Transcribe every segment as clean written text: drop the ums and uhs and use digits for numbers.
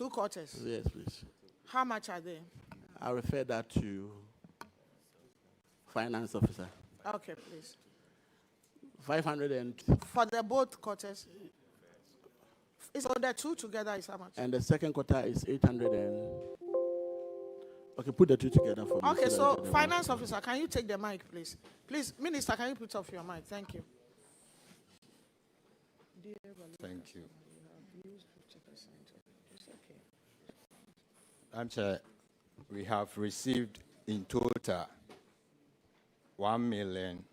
2 quarters. Yes, please. How much are they? I refer that to finance officer. Okay, please. 500 and For the both quarters? So the 2 together is how much? and the second quarter is 800 and. Okay, put the 2 together for me. Okay, that so I get the finance amount. officer, can you take the mic, please? Please, Minister, can you put off your mic? Thank you. Thank you. I'm Chair, we have received in total 1 million.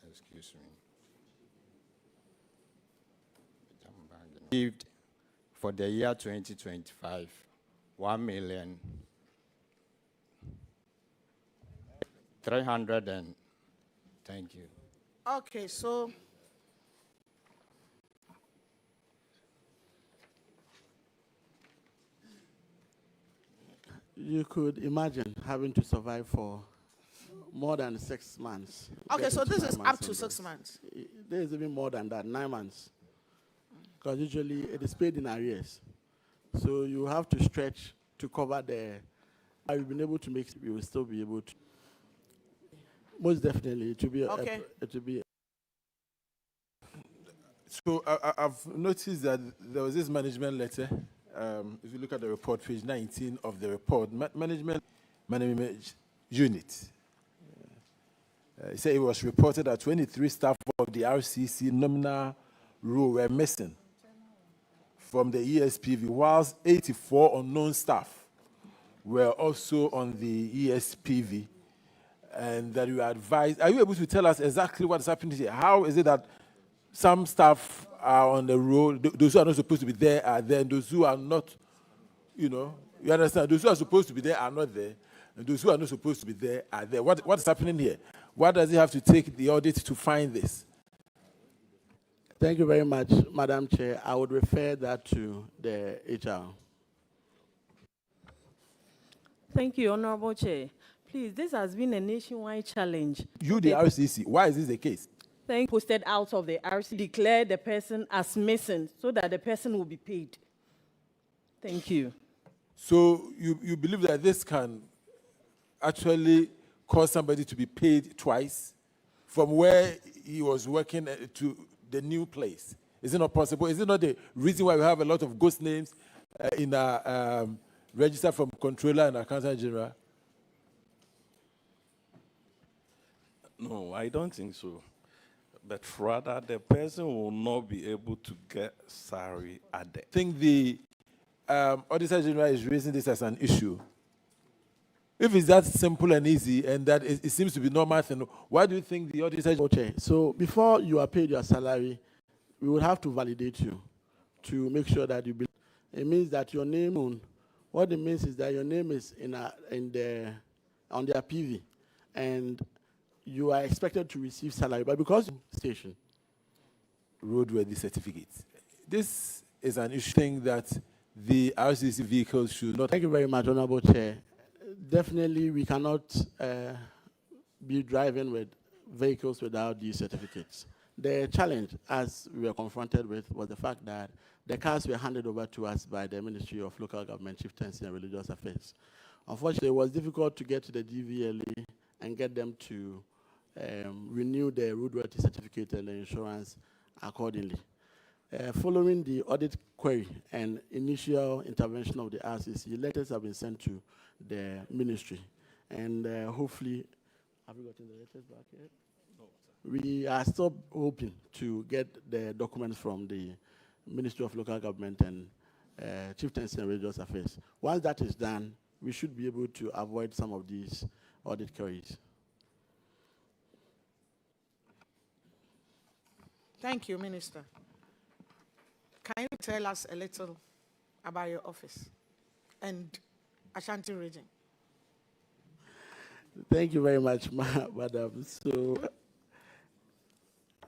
Excuse me. Received for the year 2025, 1 million 300 and thank you. Okay, so You could imagine having to survive for more than 6 months. okay, so Getting this is to 9 up months to on 6 this. months. There is even more than that, 9 months. Because usually it is paid in arrears. So you have to stretch to cover the. I've been able to make. We will still be able to. Most definitely, it will be. Okay. It will be. So I've noticed that there was this management letter. If you look at the report, page 19 of the report, management unit. It said it was reported that 23 staff of the RCC nominal role were missing from the ESPV, whilst 84 unknown staff were also on the ESPV, and that you advised. Are you able to tell us exactly what is happening here? How is it that some staff are on the road, those who are not supposed to be there are there, and those who are not, you understand? Those who are supposed to be there are not there, and those who are not supposed to be there are there. What is happening here? Why does it have to take the audit to find this? Thank you very much, Madam Chair. I would refer that to the HR. Thank you, Honorable Chair. Please, this has been a nationwide challenge. You, the RCC, why is this the case? Thank posted out of the RC, declare the person as missing so that the person will be paid. Thank you. So you believe that this can actually cause somebody to be paid twice from where he was working to the new place? Is it not possible? Is it not the reason why we have a lot of ghost names in our register from Controller and Accountant General? No, I don't think so. But rather, the person will not be able to get salary at the. I think the Auditor General is raising this as an issue. If it's that simple and easy, and that it seems to be normal, then why do you think the Auditor General? Okay, so before you are paid your salary, we will have to validate you to make sure that you. It means that your name. What it means is that your name is on their PV, and you are expected to receive salary, but because station roadworthy certificates. This is an issue thing that the RCC vehicles should not. Thank you very much, Honorable Chair. Definitely, we cannot be driving with vehicles without these certificates. The challenge, as we were confronted with, was the fact that the cars were handed over to us by the Ministry of Local Government, Chieftaincy and Religious Affairs. Unfortunately, it was difficult to get to the DVLA and get them to renew the roadworthy certificate and the insurance accordingly. Following the audit query and initial intervention of the RCC, letters have been sent to the ministry. And hopefully, have we gotten the letters back yet? No, sir. We are still hoping to get the documents from the Ministry of Local Government and Chieftaincy and Religious Affairs. Once that is done, we should be able to avoid some of these audit queries. Thank you, Minister. Can you tell us a little about your office and Ashanti region? Thank you very much, Madam. So,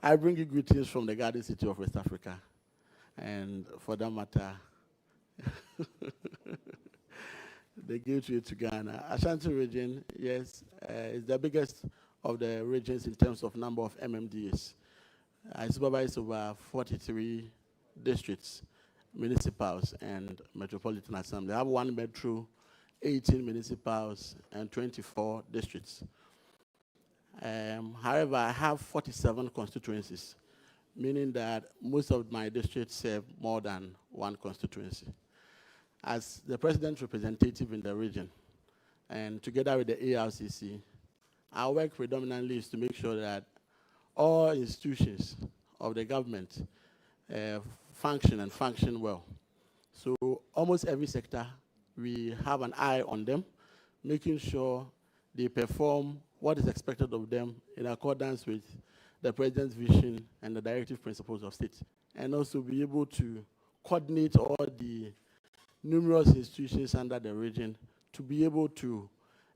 I bring you greetings from the Garden City of West Africa. And for that matter, the gateway to Ghana. Ashanti region, yes, is the biggest of the regions in terms of number of MMDAs. I supervise over 43 districts, municipals and metropolitan assembly. I have 1 metro, 18 municipals, and 24 districts. However, I have 47 constituencies, meaning that most of my districts serve more than one constituency. As the president's representative in the region, and together with the ARCC, our work predominantly is to make sure that all institutions of the government function well. So almost every sector, we have an eye on them, making sure they perform what is expected of them in accordance with the president's vision and the directive principles of state, and also be able to coordinate all the numerous institutions under the region to be able to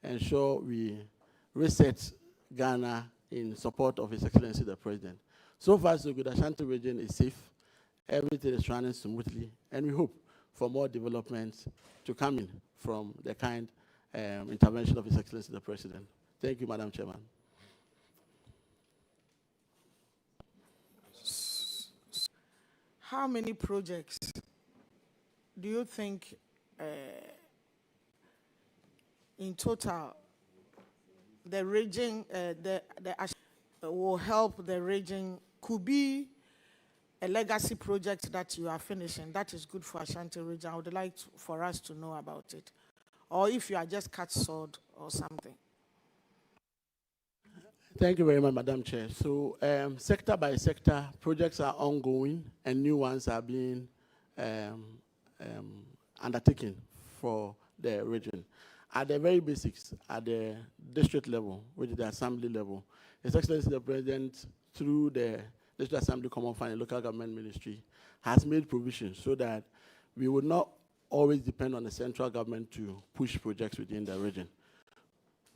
ensure we reset Ghana in support of His Excellency the President. So far, so good. Ashanti region is safe. Everything is running smoothly, and we hope for more developments to come in from the kind intervention of His Excellency the President. Thank you, Madam Chairman. How many projects do you think in total the region will help the region? Could be a legacy project that you are finishing that is good for Ashanti region. I would like for us to know about it, or if you are just cut sword or something. Thank you very much, Madam Chair. So sector by sector, projects are ongoing and new ones are being undertaken for the region. At the very basics, at the district level, which is the assembly level, His Excellency the President, through the District Assembly Common Fund and Local Government Ministry, has made provisions so that we would not always depend on the central government to push projects within the region,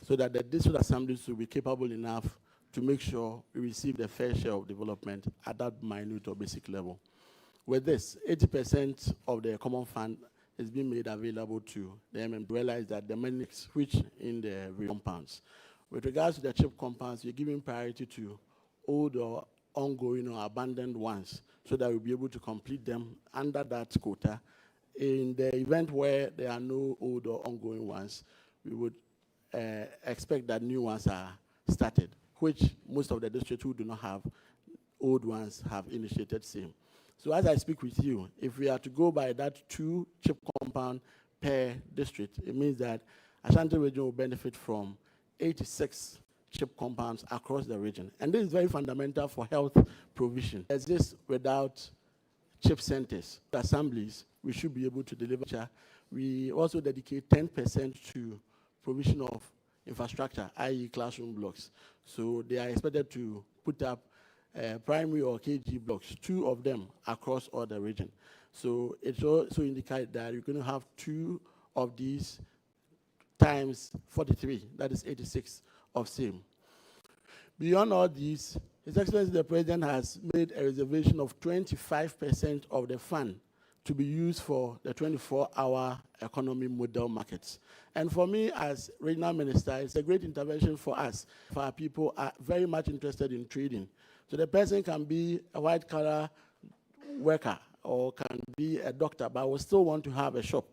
so that the district assemblies will be capable enough to make sure we receive the fair share of development at that minute or basic level. With this, 80% of the common fund is being made available to the MMDAs. Realize that the money is rich in the compounds. With regards to the CHIP compounds, we're giving priority to old or ongoing or abandoned ones, so that we'll be able to complete them under that quota. In the event where there are no old or ongoing ones, we would expect that new ones are started, which most of the districts who do not have old ones have initiated same. So as I speak with you, if we are to go by that 2 CHIP compound per district, it means that Ashanti region will benefit from 86 CHIP compounds across the region. And this is very fundamental for health provision. As this without CHIP centers, assemblies, we should be able to deliver. We also dedicate 10% to provision of infrastructure, i.e. classroom blocks. So they are expected to put up primary or KG blocks, 2 of them across all the region. So it also indicates that you're going to have 2 of these times 43, that is 86 of same. Beyond all these, His Excellency the President has made a reservation of 25% of the fund to be used for the 24-hour economy model markets. And for me, as regional minister, it's a great intervention for us. For our people are very much interested in trading. So the person can be a white-collar worker or can be a doctor, but will still want to have a shop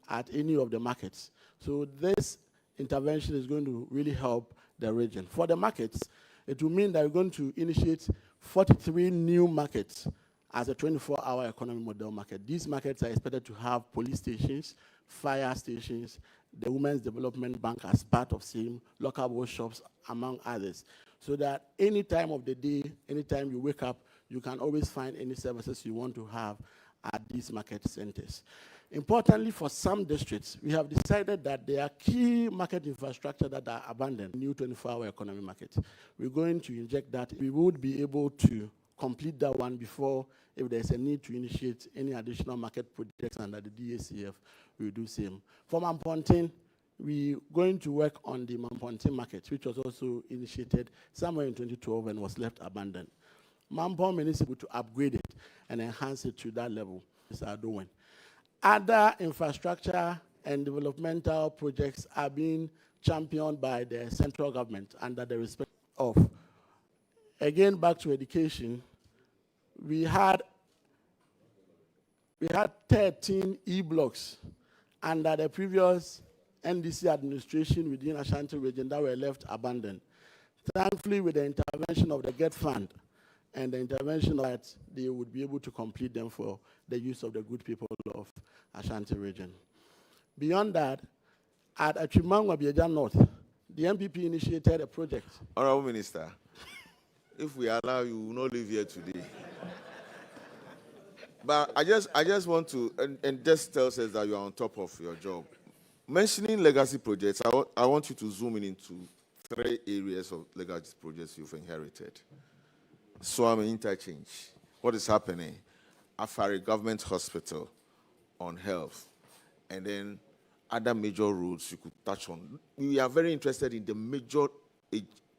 at any of the markets. So this intervention is going to really help the region. For the markets, it will mean that we're going to initiate 43 new markets as a 24-hour economy model market. These markets are expected to have police stations, fire stations, the Women's Development Bank as part of same, local workshops, among others. So that any time of the day, anytime you wake up, you can always find any services you want to have at these market centers. Importantly, for some districts, we have decided that there are key market infrastructure that are abandoned, new 24-hour economy market. We're going to inject that. We would be able to complete that one before, if there's a need to initiate any additional market projects under the DACF, we'll do same. For Mampontin, we're going to work on the Mampontin market, which was also initiated somewhere in 2012 and was left abandoned. Mampon municipal to upgrade it and enhance it to that level. Is our doing. Other infrastructure and developmental projects are being championed by the central government under the respect of. Again, back to education, we had we had 13 E-blocks under the previous NDC administration within Ashanti region that were left abandoned. Thankfully, with the intervention of the GET Fund and the intervention that they would be able to complete them for the use of the good people of Ashanti region. Beyond that, at Achimangwa Bieja North, the MPP initiated a project. Honorable Minister, if we allow you, we will not live here today. But I just want to, and just tells us that you are on top of your job. Mentioning legacy projects, I want you to zoom in into 3 areas of legacy projects you've inherited. Swami Interchange, what is happening? Afari Government Hospital on health, and then other major roads you could touch on. We are very interested in the major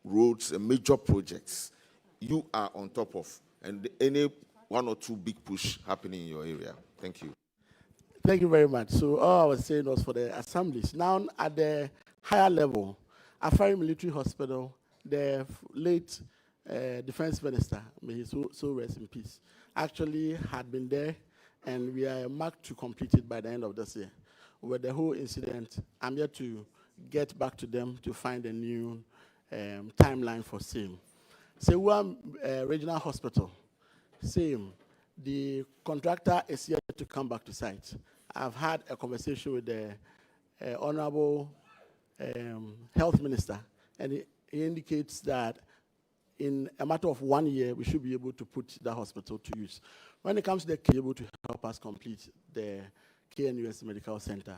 roads and major projects you are on top of, and any 1 or 2 big push happening in your area. Thank you. Thank you very much. So all I was saying was for the assemblies. Now at the higher level, Afari Military Hospital, the late Defense Minister, may he so rest in peace, actually had been there, and we are marked to complete it by the end of this year. With the whole incident, I'm yet to get back to them to find a new timeline for same. Sewa Regional Hospital, same. The contractor is yet to come back to site. I've had a conversation with the Honorable Health Minister, and he indicates that in a matter of 1 year, we should be able to put the hospital to use. When it comes to the able to help us complete the KNUS Medical Center.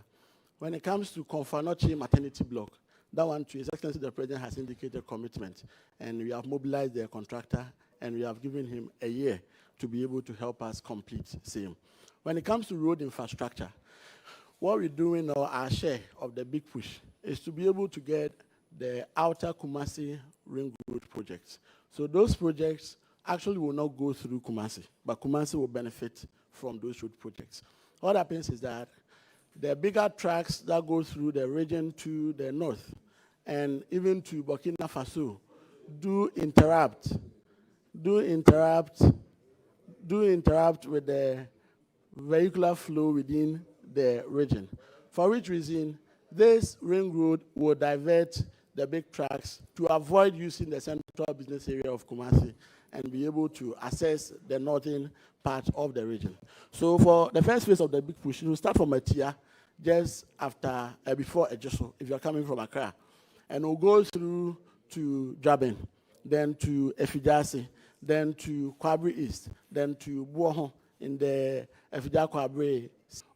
When it comes to Konfanochi Maternity Block, that one, to His Excellency the President has indicated commitment, and we have mobilized the contractor, and we have given him a year to be able to help us complete same. When it comes to road infrastructure, what we're doing, or our share of the big push, is to be able to get the outer Kumasi Ring Road projects. So those projects actually will not go through Kumasi, but Kumasi will benefit from those road projects. What happens is that the bigger tracks that go through the region to the north and even to Burkina Faso do interrupt with the vehicular flow within the region. For which reason, this ring road will divert the big trucks to avoid using the central business area of Kumasi and be able to access the northern part of the region. So for the first phase of the big push, we'll start from Atia, just after, before Ejoso, if you're coming from Accra. And we'll go through to Jabin, then to Efijasi, then to Kwabri East, then to Buohon in the Efija Kwabri,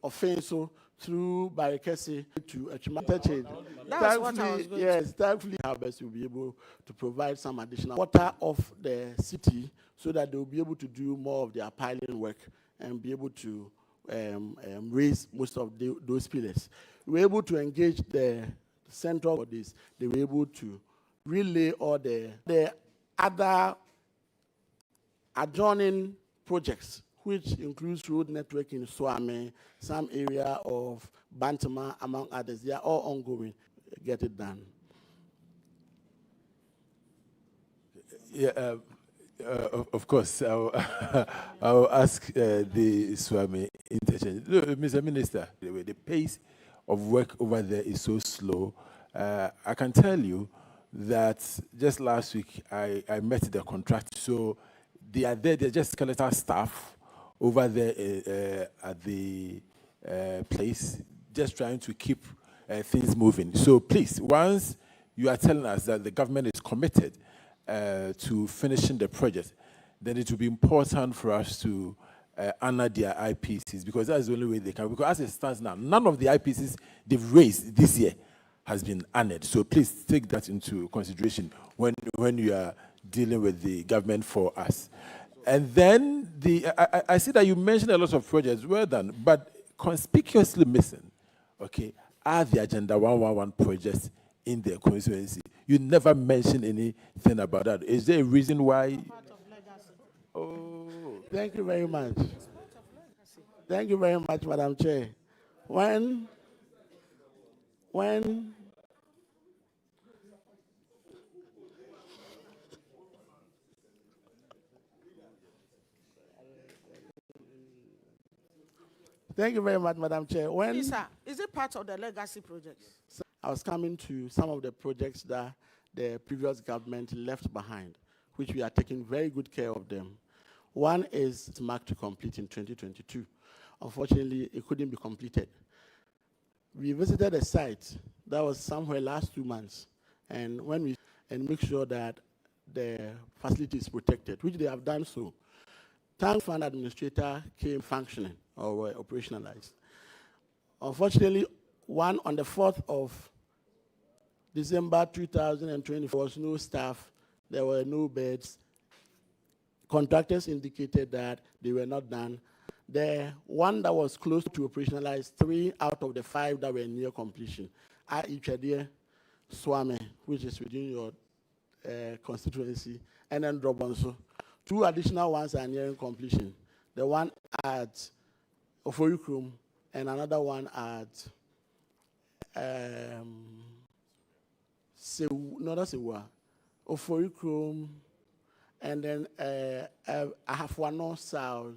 Offenso, through Barikesi to Achimata. That's what I was going to. Yes, thankfully, Harvest will be able to provide some additional water of the city so that they will be able to do more of their piling work and be able to raise most of those pillars. We were able to engage the central bodies. They were able to relay all the other adjoining projects, which includes road network in Swame, some area of Bantama, among others. They are all ongoing. Get it done. Yeah, of course. I'll ask the Swami interchange. Look, Mr. Minister, the pace of work over there is so slow. I can tell you that just last week I met the contractor. So they are there. They're just skeletal staff over there at the place, just trying to keep things moving. So please, once you are telling us that the government is committed to finishing the project, then it will be important for us to honor their IPCs, because that's the only way they can. Because as it stands now, none of the IPCs they've raised this year has been honored. So please take that into consideration when you are dealing with the government for us. And then I see that you mentioned a lot of projects. Well done, but conspicuously missing, okay, are the Agenda 111 projects in the constituency. You never mentioned anything about that. Is there a reason why? Oh, thank you very much. Thank you very much, Madam Chair. When Thank you very much, Madam Chair. When Please, sir, is it part of the legacy project? I was coming to some of the projects that the previous government left behind, which we are taking very good care of them. One is marked to complete in 2022. Unfortunately, it couldn't be completed. We visited a site that was somewhere last 2 months, and make sure that the facility is protected, which they have done so. Tank fund administrator came functioning or were operationalized. Unfortunately, one on the 4th of December 2020, there was no staff, there were no beds. Contractors indicated that they were not done. The one that was close to operationalize, 3 out of the 5 that were near completion are Ichadie, Swame, which is within your constituency, and then Drobonso. 2 additional ones are nearing completion. The one at Oforikrum and another one at Oforikrum, and then Ahafwano South.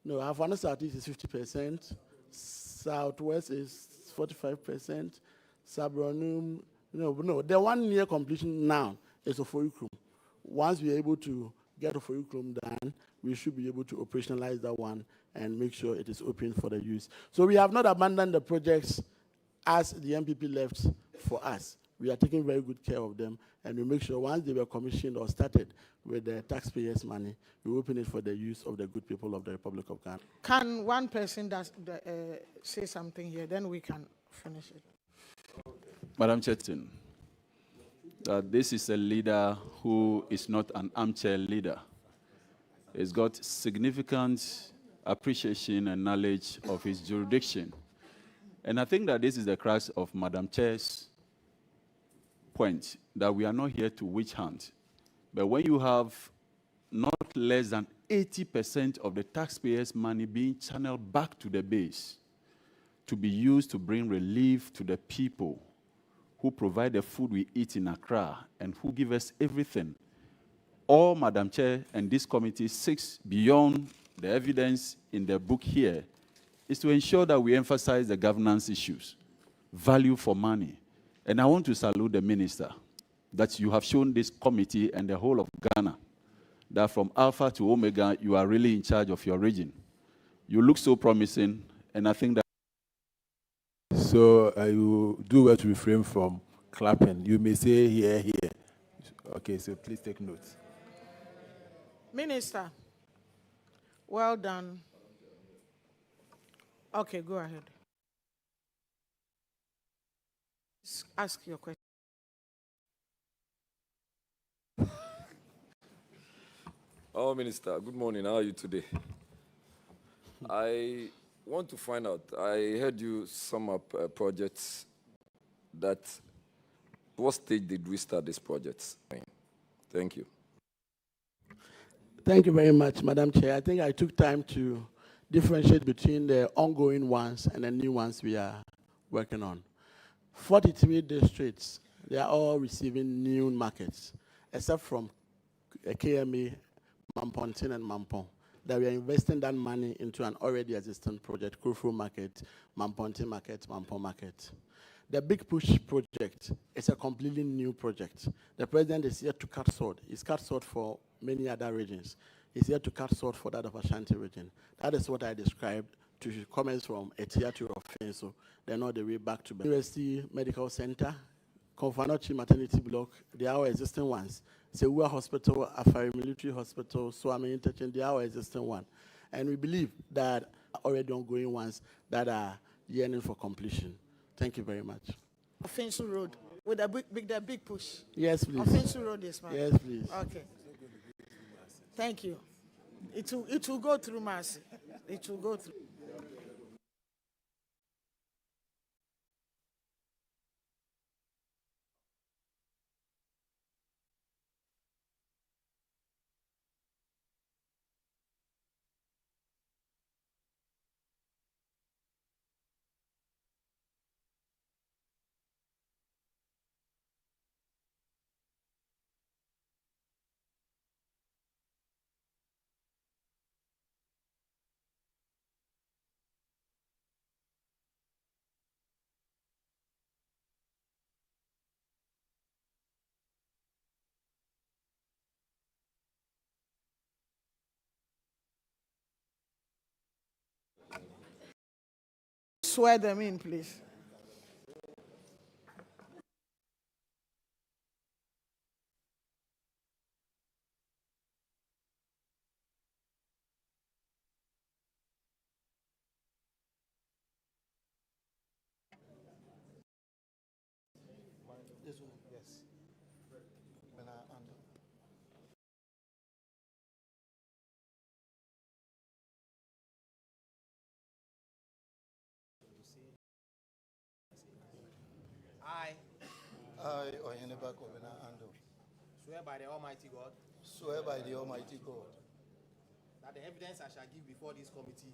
No, Ahafwano Southeast is 50%, Southwest is 45%, Sabronum, no, the one near completion now is Oforikrum. Once we're able to get Oforikrum done, we should be able to operationalize that one and make sure it is open for the use. So we have not abandoned the projects as the MPP left for us. We are taking very good care of them, and we make sure once they were commissioned or started with the taxpayers' money, we open it for the use of the good people of the Republic of Ghana. Can one person say something here, then we can finish it? Madam Chair, this is a leader who is not an armchair leader. He's got significant appreciation and knowledge of his jurisdiction. And I think that this is the crux of Madam Chair's point, that we are not here to witch hunt. But when you have not less than 80% of the taxpayers' money being channeled back to the base to be used to bring relief to the people who provide the food we eat in Accra and who give us everything, all Madam Chair and this committee seeks beyond the evidence in the book here is to ensure that we emphasize the governance issues, value for money. And I want to salute the minister that you have shown this committee and the whole of Ghana that from Alpha to Omega, you are really in charge of your region. You look so promising, and I think that. So you do well to refrain from clapping. You may say here, here. Okay, so please take notes. Minister, well done. Okay, go ahead. Ask your question. Oh, Minister, good morning. How are you today? I want to find out, I heard you sum up projects what stage did we start these projects? Thank you. Thank you very much, Madam Chair. I think I took time to differentiate between the ongoing ones and the new ones we are working on. 43 districts, they are all receiving new markets, except from KMA, Mampontin and Mampon, that we are investing that money into an already existing project, Kurfu Market, Mampontin Market, Mampon Market. The Big Push project is a completely new project. The president is here to cut sword. He's cut sword for many other regions. He's here to cut sword for that of Ashanti region. That is what I described to comments from Etiatu of Fenso, then all the way back to University Medical Center, Konfanochi Maternity Block, they are our existing ones. Sewa Hospital, Afari Military Hospital, Swami Interchange, they are our existing one. And we believe that already ongoing ones that are yearning for completion. Thank you very much. Offensive Road, with the big push. Yes, please. Offensive Road is fine. Yes, please. Okay. Thank you. It will go through Mercy. It will go through. swear them in, please. This one, yes. I, Oyeneba Kobina Ando, Swear by the Almighty God swear by the Almighty God that the evidence I shall give before this committee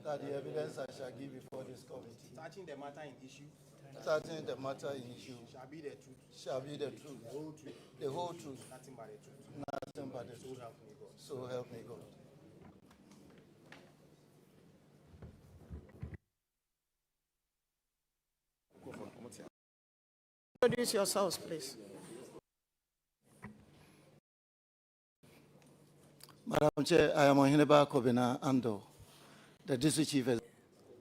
that the evidence I shall give before this committee touching the matter in issue touching the matter in issue shall be the truth, shall be the truth, the whole truth, the whole truth, nothing but the truth. nothing but the So truth. help me God. So help me God. Introduce yourselves, please. Madam Chair, I am Oyeneba Kobina Ando, the District Chief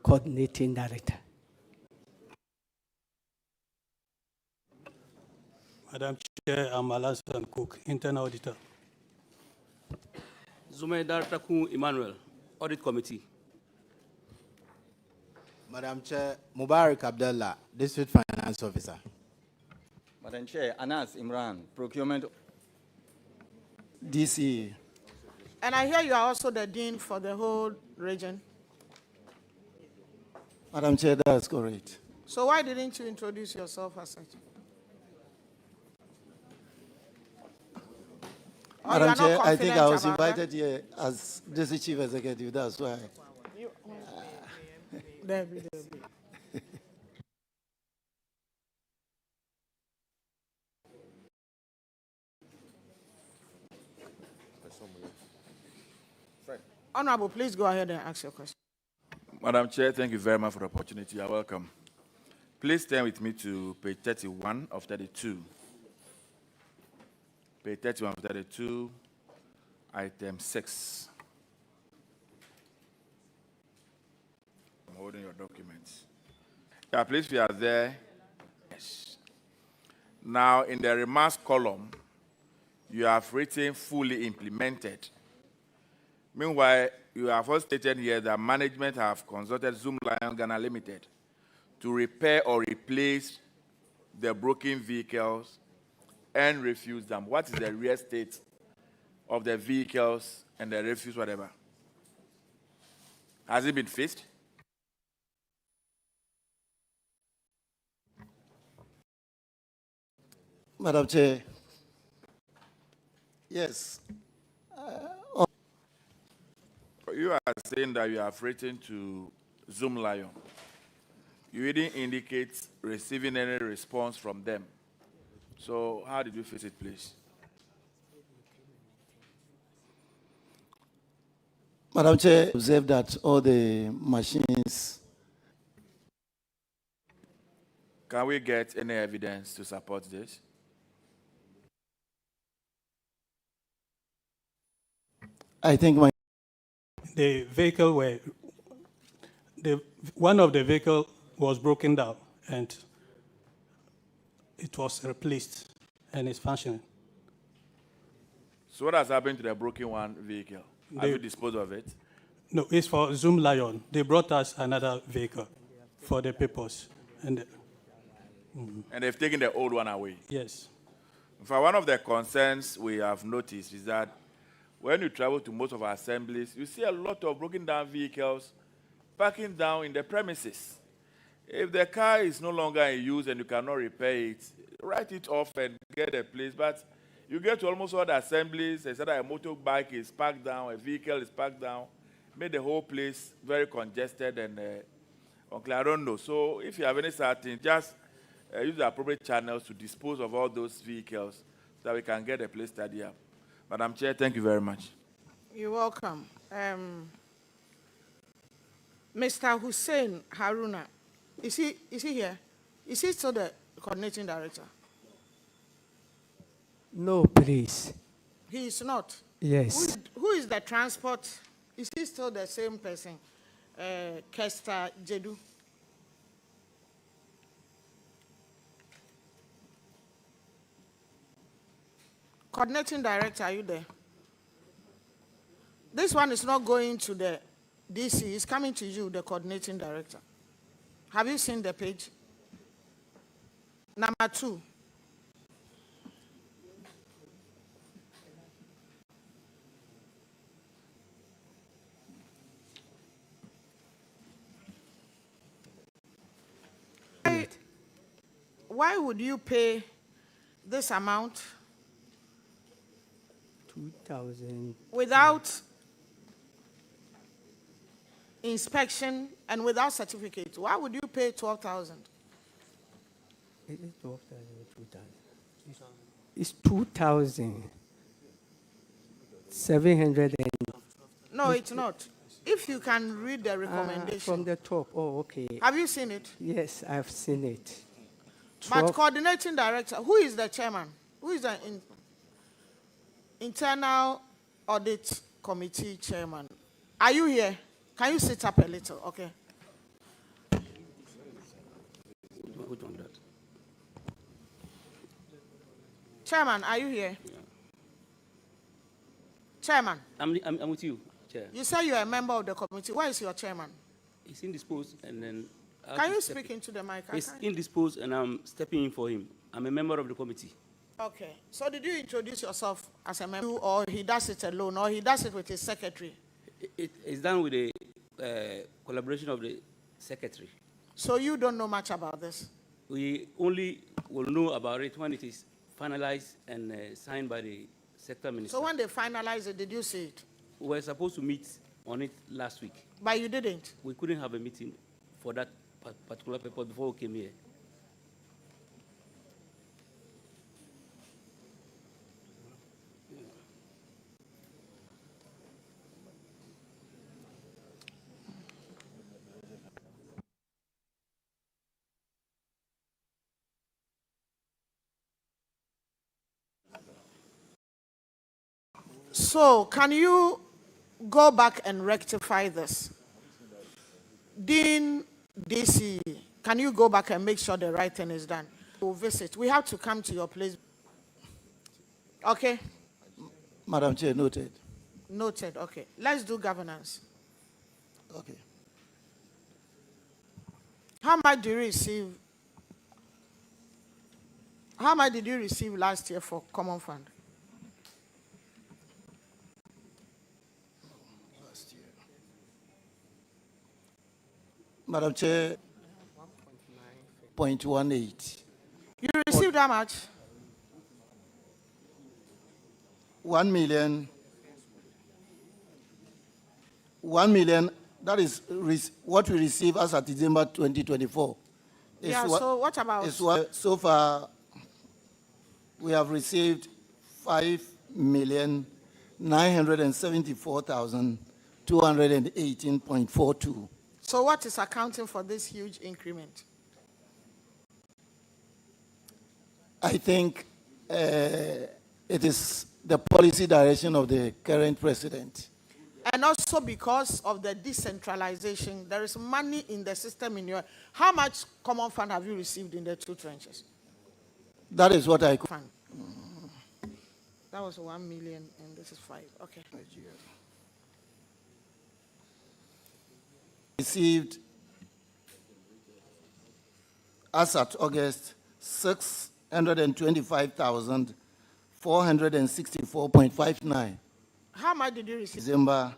Coordinating Director. Madam Chair, I'm Alasan Cook, Internal Auditor. Zume Director Kun Emmanuel, Audit Committee. Madam Chair, Mubarak Abdullah, District Finance Officer. Madam Chair, Anas Imran, Procurement. DCE. And I hear you are also the dean for the whole region. Madam Chair, that's correct. So why didn't you introduce yourself as such? Or you Madam are not Chair, I think I confident was about that? invited here as District Chief Executive, that's why. Debbie. Honorable, please go ahead and ask your question. Madam Chair, thank you very much for the opportunity. You're welcome. Please turn with me to page 31 of 32. Page 31 of 32, item 6. I'm holding your documents. Yeah, please, we are there. Yes. Now, in the remarks column, you have written fully implemented. Meanwhile, you have also stated here that management have consulted Zoom Lion Ghana Limited to repair or replace the broken vehicles and refuse them. What is the real state of the vehicles and the refuse, whatever? Has it been fixed? Madam Chair, yes. You are saying that you have written to Zoom Lion. You didn't indicate receiving any response from them. So how did you fix it, please? Madam Chair, observe that all the machines. Can we get any evidence to support this? I think The vehicle one of the vehicle was broken down and it was replaced and it's functioning. So what has happened to the broken one vehicle? Have you disposed of it? No, it's for Zoom Lion. They brought us another vehicle for the purpose. And they've taken the old one away? Yes. In fact, one of the concerns we have noticed is that when you travel to most of our assemblies, you see a lot of broken down vehicles parking down in the premises. If the car is no longer in use and you cannot repair it, write it off and get a place. But you get to almost all the assemblies, they say that a motorbike is parked down, a vehicle is parked down, made the whole place very congested and I don't know. So if you have any certain, just use the appropriate channels to dispose of all those vehicles so that we can get a place steady up. Madam Chair, thank you very much. You're welcome. Mr. Hussein Haruna, is he here? Is he still the coordinating director? No, please. He is not? Yes. Who is the transport? Is he still the same person? Kester Jedu? Coordinating director, are you there? This one is not going to the DC, it's coming to you, the coordinating director. Have you seen the page? Number 2. Why would you pay this amount 2,000. without inspection and without certificate? Why would you pay 12,000? Is it 12,000 or 2,000? It's 2,700 and... No, it's not. If you can read the recommendation. From the top, oh, okay. Have you seen it? Yes, I've seen it. But coordinating director, who is the chairman? Who is the internal audit committee chairman? Are you here? Can you sit up a little? Okay. Chairman, are you here? Yeah. Chairman. I'm with you, Chair. You say you're a member of the committee. Where is your chairman? He's indisposed, and then. Can you speak into the mic? He's indisposed, and I'm stepping in for him. I'm a member of the committee. Okay. So did you introduce yourself as a member, or he does it alone, or he does it with his secretary? It's done with the collaboration of the secretary. So you don't know much about this? We only will know about it when it is finalized and signed by the sector minister. So when they finalize it, did you see it? We were supposed to meet on it last week. But you didn't? We couldn't have a meeting for that particular purpose before we came here. So can you go back and rectify this? Dean DC, can you go back and make sure the right thing is done? We'll visit. We have to come to your place. Okay? Madam Chair, noted. Noted, okay. Let's do governance. Okay. How much do you receive? How much did you receive last year for common fund? Madam Chair, 0.18. You received how much? 1 million. 1 million, that is what we receive as of December 2024. Yeah, so what about? So far, we have received 5,974,218.42. So what is accounting for this huge increment? I think it is the policy direction of the current president. And also because of the decentralization, there is money in the system in your... How much common fund have you received in the 2 trenches? That is what I... Fund. That was 1 million and this is 5. Okay. Received, as at August, 625,464.59. How much did you receive? December,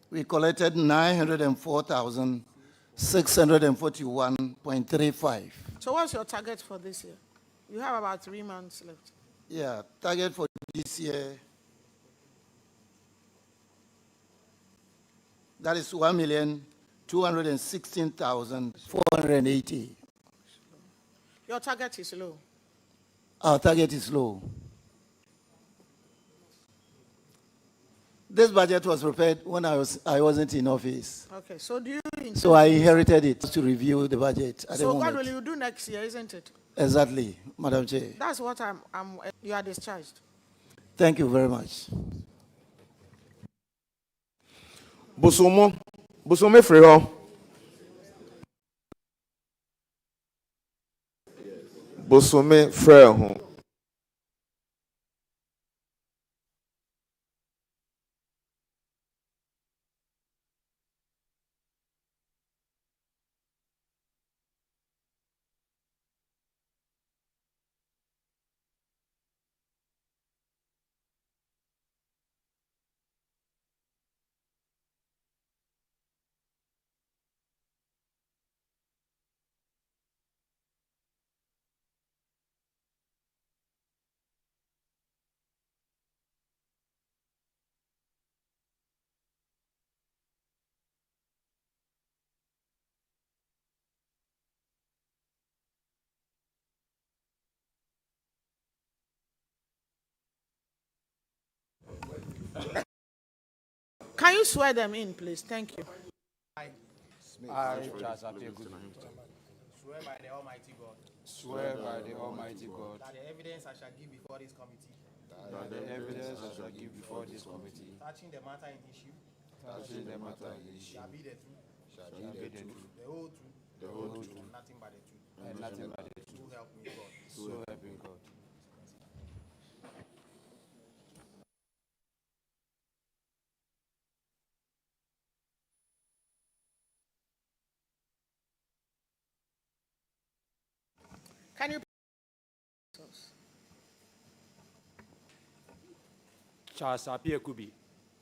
we collected 904,641.35. So what's your target for this year? You have about 3 months left. Yeah, target for this year, that is 1,216,480. Your target is low. Our target is low. This budget was prepared when I wasn't in office. Okay, so do you... So I inherited it to review the budget at the So moment. what will you do next year, isn't it? Exactly, Madam Chair. That's what you are discharged. Thank you very much. Busome Freho. Busome Freho. Can you swear them in, please? Thank you. I, Charles Apieku, swear by the Almighty God. Swear by the Almighty God. That the evidence I shall give before this committee. That the evidence I shall give before this committee. Touching the matter in issue. Touching the matter in issue. Shall be the truth. Shall be the truth. The whole truth. The whole truth. And nothing but the truth. And nothing but the truth. So help me God. So help me God. Can you? Charles Apieku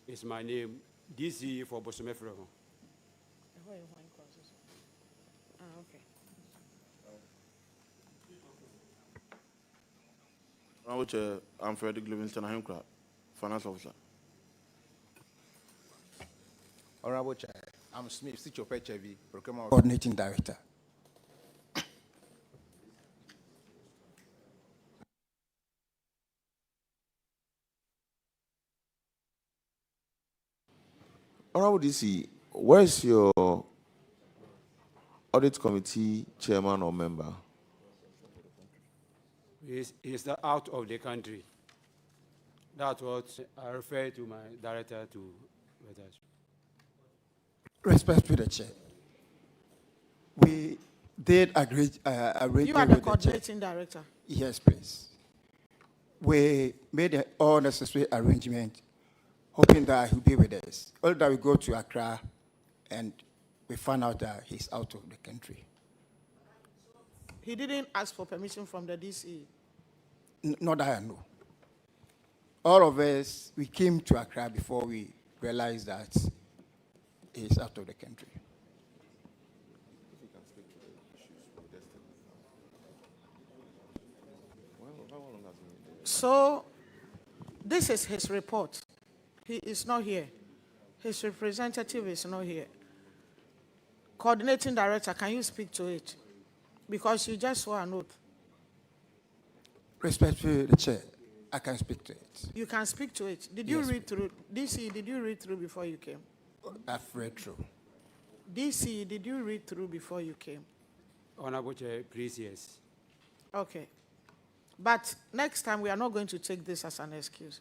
is my name. DC for Bosomefro. Okay. Honorable Chair, I'm Frederick Livingston Ahimkra, Finance Officer. Honorable Chair, I'm Smith Sichope Chevi, Procurement Coordinating Director. Honorable DC, where is your audit committee chairman or member? He's out of the country. That's what I refer to my director to. Respect to the chair. We did agree. You are the coordinating director. Yes, please. We made all necessary arrangements, hoping that he'll be with us. All that we go to Accra, and we found out that he's out of the country. He didn't ask for permission from the DC. Not that I know. All of us, we came to Accra before we realized that he's out of the country. So, this is his report. He is not here. His representative is not here. Coordinating director, can you speak to it? Because you just swore an oath. Respect to the chair, I can speak to it. You can speak to it. Did you read through? DC, did you read through before you came? I've read through. DC, did you read through before you came? Honorable Chair, please, yes. Okay. But next time, we are not going to take this as an excuse.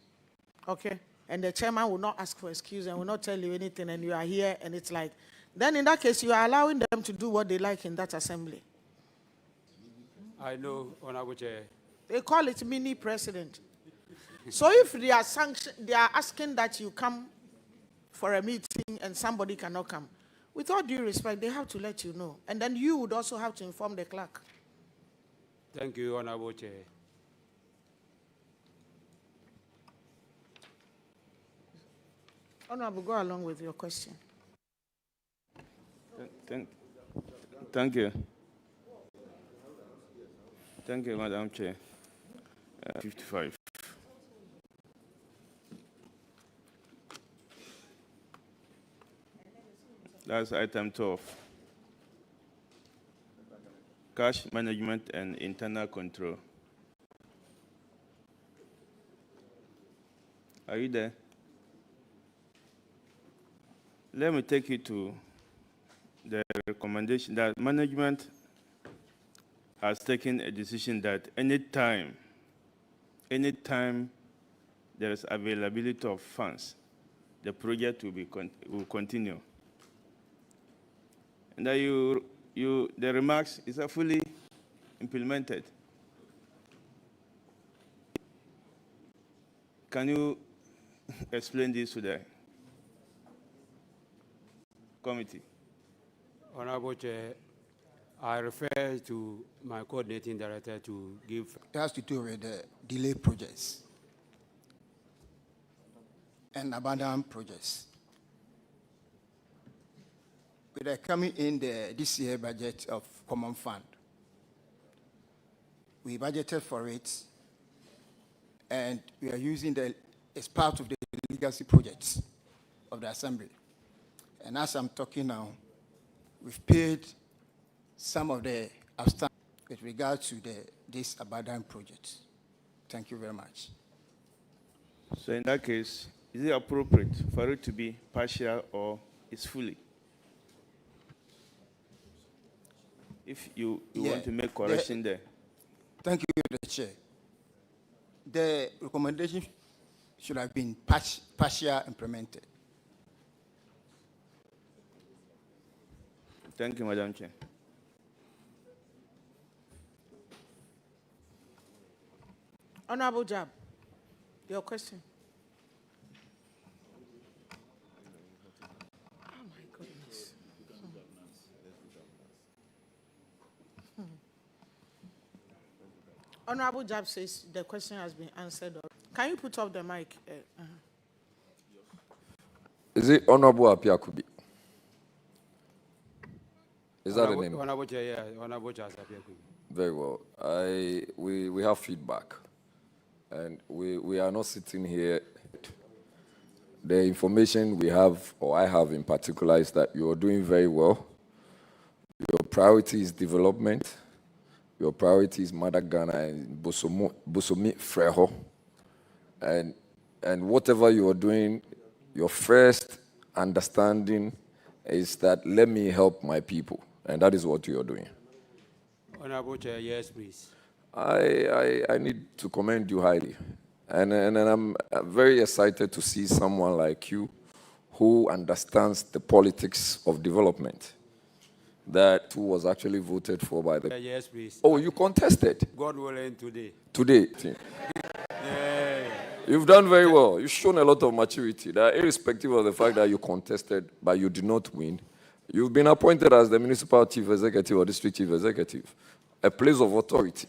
Okay? And the chairman will not ask for excuse and will not tell you anything, and you are here, and it's like, then in that case, you are allowing them to do what they like in that assembly. I know, Honorable Chair. They call it mini president. So if they are they are asking that you come for a meeting and somebody cannot come, with all due respect, they have to let you know. And then you would also have to inform the clerk. Thank you, Honorable Chair. Honorable, go along with your question. Thank you. Thank you, Madam Chair. 55. That's item 12. Cash management and internal control. Are you there? Let me take you to the recommendation that management has taken a decision that anytime there is availability of funds, the project will continue. And that the remarks is fully implemented. Can you explain this to the committee? Honorable Chair, I refer to my coordinating director to give. It has to do with the delayed projects and abandoned projects. With the coming in this year budget of Common Fund, we budgeted for it, and we are using as part of the legacy projects of the Assembly. And as I'm talking now, we've paid some of the outstanding with regard to this abandoned project. Thank you very much. So in that case, is it appropriate for it to be partial or it's fully? If you want to make correction there. Thank you, the Chair. The recommendation should have been partial implemented. Thank you, Madam Chair. Honorable Jab, your question. Oh my goodness. Honorable Jab says the question has been answered. Can you put up the mic? Is it Honorable Apiakubi? Is that the name? Honorable Chair, yeah, Honorable Chair Apiakubi. Very well. We have feedback, and we are not sitting here. The information we have, or I have in particular, is that you are doing very well. Your priority is development. Your priority is Mother Ghana and Bosomi Freho. And whatever you are doing, your first understanding is that let me help my people. And that is what you are doing. Honorable Chair, yes, please. I need to commend you highly. And I'm very excited to see someone like you who understands the politics of development. That who was actually voted for by the... Yes, please. Oh, you contested? God willing, today. Today. Yeah. You've done very well. You've shown a lot of maturity. That irrespective of the fact that you contested, but you did not win, you've been appointed as the municipal chief executive or district chief executive, a place of authority.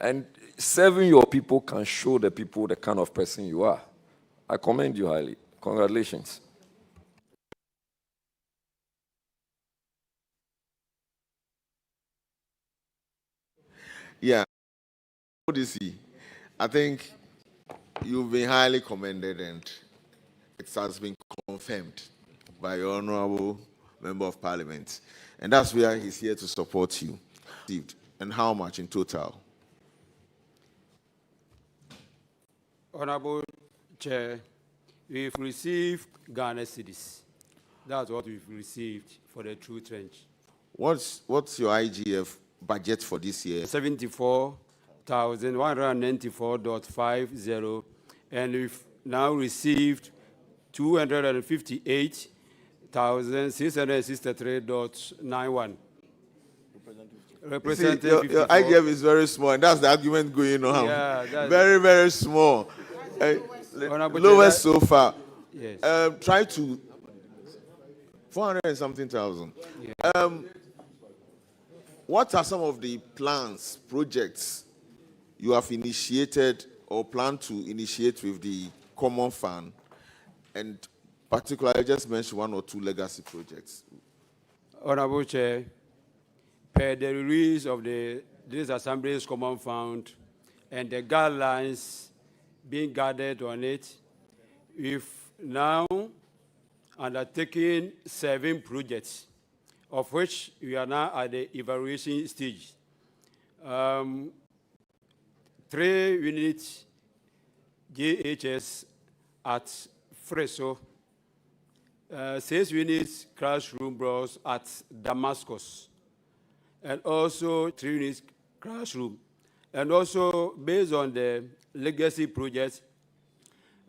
And serving your people can show the people the kind of person you are. I commend you highly. Congratulations. Yeah. I think you've been highly commended, and it has been confirmed by your honorable member of parliament. And that's why he's here to support you. And how much in total? Honorable Chair, we've received Ghana cedis. That's what we've received for the true trench. What's your IGF budget for this year? 74,194.50, and we've now received 258,663.91. Representative, your IGF is very small, and that's the argument going on. Yeah, very, very small. Lowest so far. Yes. Try to 400 and something thousand. Yeah. What are some of the plans, projects you have initiated or plan to initiate with the Common Fund? And particularly, I just mentioned one or two legacy projects. Honorable Chair, per the release of this Assembly's Common Fund and the guidelines being gathered on it, we've now undertaken 7 projects, of which we are now at the evaluation stage. 3 units JHS at Freso, 6 units classroom bros at Damascus, and also 3 units classroom. And also, based on the legacy projects,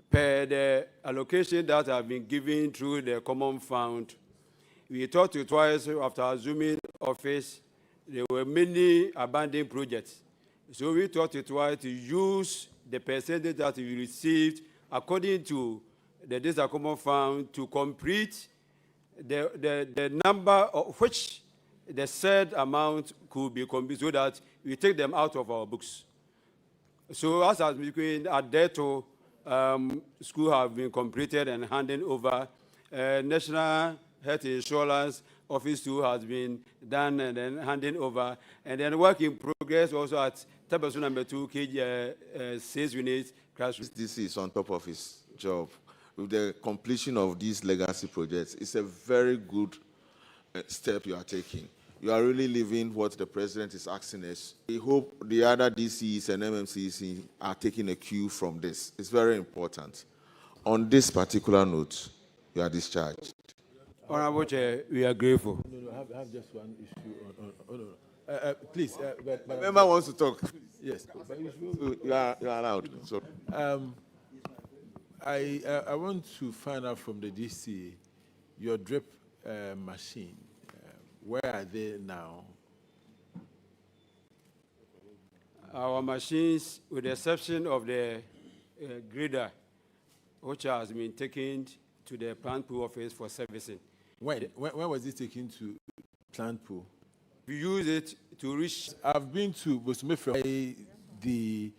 per the allocation that have been given through the Common Fund, we thought twice after assuming office, there were many abandoned projects. So we thought twice to use the percentage that we received according to the Common Fund to complete the number of which the said amount could be completed so that we take them out of our books. So as has been Adeto, school have been completed and handed over. National Health Insurance Office 2 has been done and then handed over. And then work in progress also at Tabasu number 2, KG 6 units. This is on top of his job. With the completion of these legacy projects, it's a very good step you are taking. You are really living what the president is asking us. We hope the other DCs and MMCs are taking a cue from this. It's very important. on this particular note, you are discharged. Honorable Chair, we are grateful. No, I have just one issue on please. The member wants to talk. Yes. So you are allowed. So, I want to find out from the DC your drip machine. Where are they now? Our machines, with the exception of the grader, which has been taken to the plant pool office for servicing. When was it taken to plant pool? We use it to reach. I've been to Bosumefre. The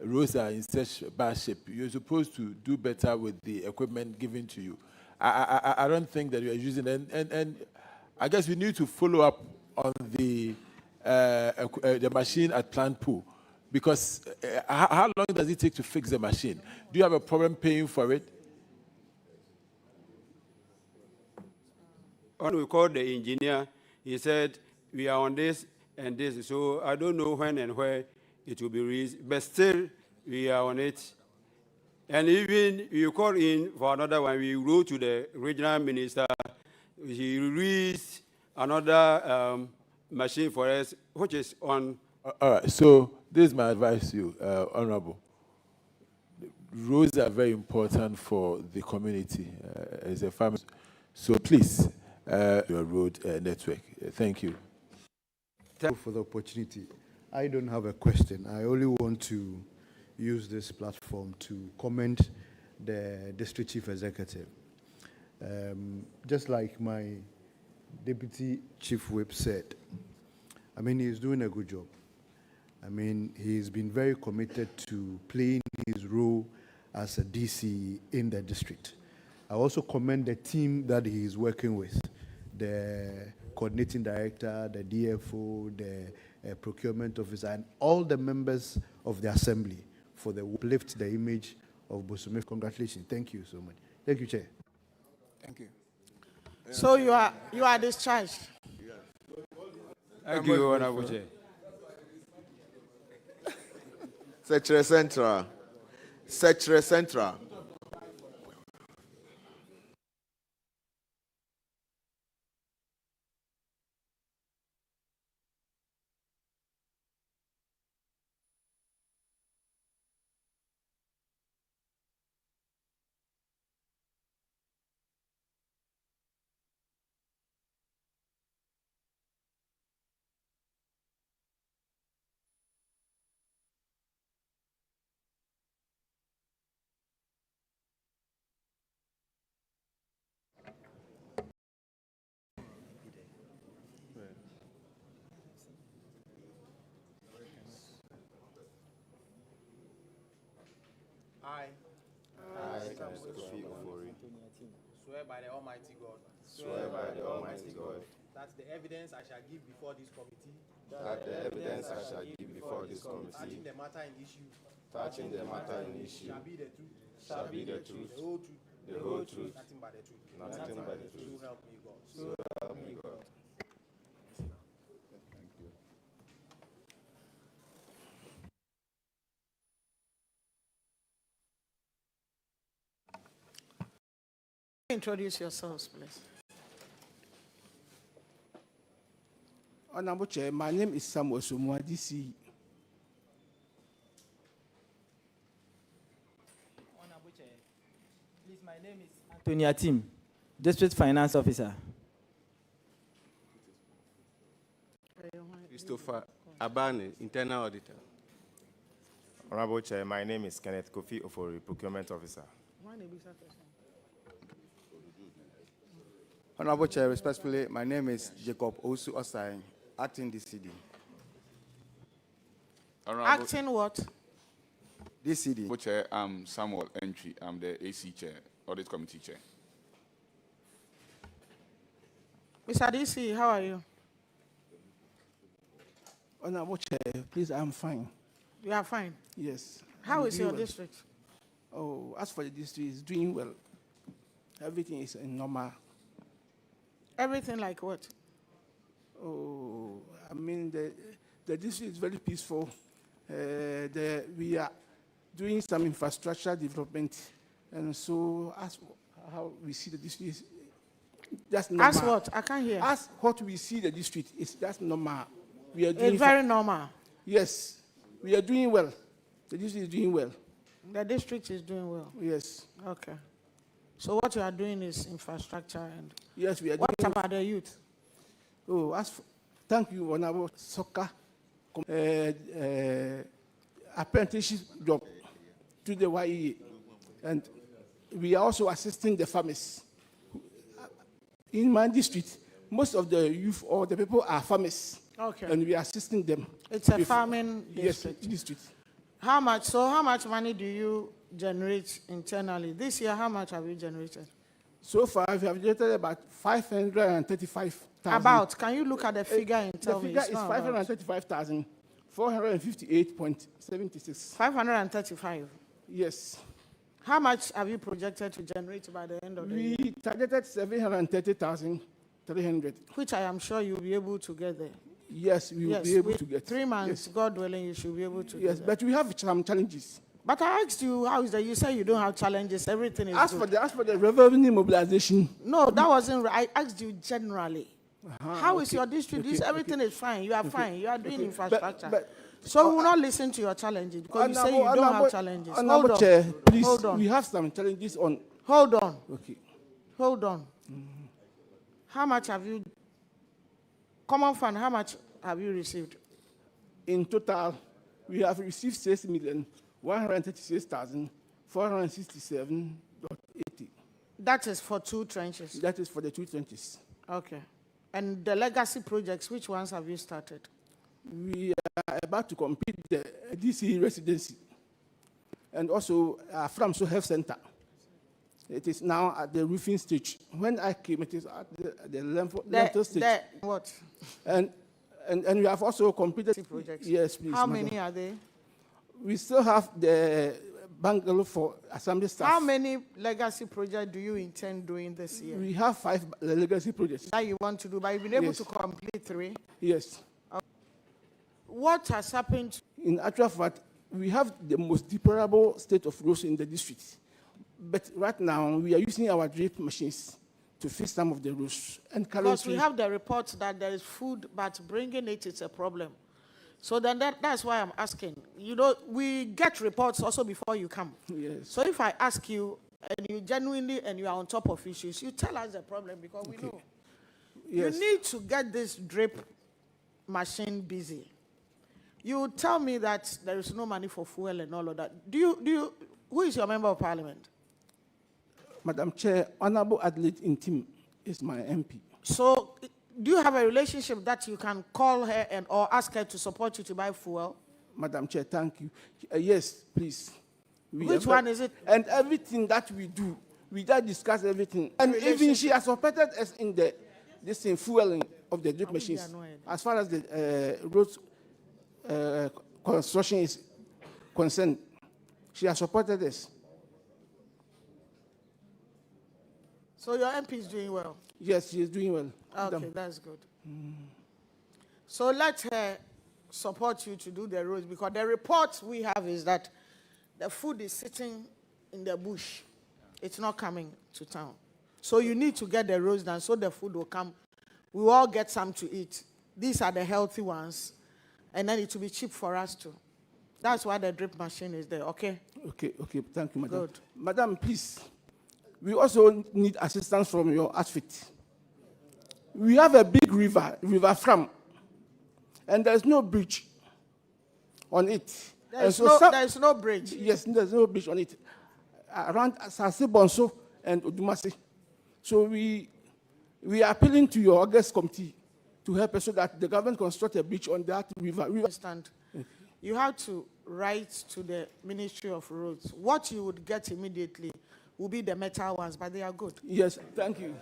roads are in such bad shape. You're supposed to do better with the equipment given to you. I don't think that you are using it. And I guess we need to follow up on the machine at plant pool. Because how long does it take to fix the machine? Do you have a problem paying for it? When we called the engineer, he said, we are on this and this. So I don't know when and where it will be released, but still we are on it. And even you call in for another one, we wrote to the regional minister, he released another machine for us, which is on. All right, so this is my advice to you, Honorable. Roads are very important for the community as a family. So please, your road network. Thank you. Thank you for the opportunity. I don't have a question. I only want to use this platform to commend the district chief executive. Just like my deputy chief whip said, I mean, he's doing a good job. I mean, he's been very committed to playing his role as a DC in the district. I also commend the team that he is working with, the coordinating director, the DFO, the procurement officer, and all the members of the assembly for the uplift the image of Bosumef. Congratulations. Thank you so much. Thank you, Chair. Thank you. So you are discharged. Thank you, Honorable Chair. Secretary Central. Secretary Central. Swear by the Almighty God. Swear by the Almighty God. That the evidence I shall give before this committee. That the evidence I shall give before this committee. Touching the matter in issue. Touching the matter in issue. Shall be the truth. Shall be the truth. The whole truth. The whole truth. Nothing but the truth. Nothing but the truth. So help me God. So help me God. Introduce yourselves, please. Honorable Chair, my name is Samuel Sumwa, DC. Honorable Chair, please, my name is Antonia Tim, District Finance Officer. Christopher Abane, Internal Auditor. Honorable Chair, my name is Kenneth Kofi Ofori, Procurement Officer. Honorable Chair, respectfully, my name is Jacob Osu Osai, Acting DCD. Acting what? DCD. Honorable Chair, I'm Samuel Entry. I'm the AC Chair, Audit Committee Chair. Mr. DC, how are you? Honorable Chair, please, I'm fine. You are fine? Yes. How I'm is your doing well. district? Oh, as for the district, it's doing well. Everything is normal. Everything like what? Oh, I mean, the district is very peaceful. We are doing some infrastructure development And so, as how we see the district is that's normal. As what? I can't hear. As what we see the district is that's normal. We are doing It's very normal. Yes, we are doing well. The district is doing well. The district is doing well. Yes. Okay. So what you are doing is infrastructure and Yes, we are what doing. about the youth? Oh, thank you, Honorable Soccer apprenticeship job to the YEA. And we are also assisting the farmers. In my district, most of the youth or the people are farmers. Okay. And we are assisting them. It's a farming district. Yes, district. How much money do you generate internally? This year, how much have you generated? So far, we have generated about 535,000. About? Can you look at the figure and tell me? The figure is 535,458.76. 535. Yes. How much have you projected to generate by the end of the year? We targeted 730,300. Which I am sure you'll be able to get there. Yes, we will be able to get. 3 months, God willing, you should be able to Yes, get but we have some challenges. But I asked you, how is that? You say you don't have challenges, everything is good. As for the revenue mobilization. No, that wasn't right. I asked you generally. How is okay, your district? okay, Everything is fine. You are fine. You are doing okay. infrastructure. So we will not listen to your challenges because you say you don't have challenges. Hold on. Chair, please, Hold on. we have some challenges on. Hold on. Okay. Hold on. How much have you, common fund, how much have you received? In total, we have received 6,136,467.80. That is for 2 trenches? That is for the 2 trenches. Okay. And the legacy projects, which ones have you started? We are about to complete the DC residency and also Framso Health Center. It is now at the roofing stage. When I came, it is at the lentil stage. What? And we have also completed projects. Yes, please. How madam. many are they? We still have the bungalow for assembly staff. How many legacy projects do you intend doing this year? We have 5 legacy projects. That you want to do, but you've been able Yes. to complete 3? Yes. What has happened? In actual fact, we have the most deplorable state of roads in the district. But right now, we are using our drip machines to fix some of the roads. And Because we have the reports that there is food, but bringing it is a problem. So then that's why I'm asking. You know, we get reports also before you come. Yes. So if I ask you, and you genuinely, and you are on top of issues, you tell us the problem because we know. Yes. You need to get this drip machine busy. You tell me that there is no money for fuel and all of that. Who is your member of parliament? Madam Chair, Honorable Audit Intim is my MP. So do you have a relationship that you can call her or ask her to support you to buy fuel? Madam Chair, thank you. Yes, please. Which one is it? And everything that we do, we just discuss everything. And even she has supported us in this fueling of the drip machines. As far as the roads construction is concerned, she has supported us. So your MP is doing well? Yes, she is doing well. Okay, that's good. So let her support you to do the roads, because the report we have is that the food is sitting in the bush. It's not coming to town. So you need to get the roads done so the food will come. We will all get some to eat. These are the healthy ones. And then it will be cheap for us too. That's why the drip machine is there, okay? Okay, thank you, madam. Good. Madam, please, we also need assistance from your outfit. We have a big River Fram, and there's no bridge on it. There is no bridge? Yes, there's no bridge on it. Around Sase Bonso and Odumase. So we are appealing to your August committee to help us so that the government construct a bridge on that river. Understand. You have to write to the Ministry of Roads. What you would get immediately will be the metal ones, but they are good. Yes, thank you.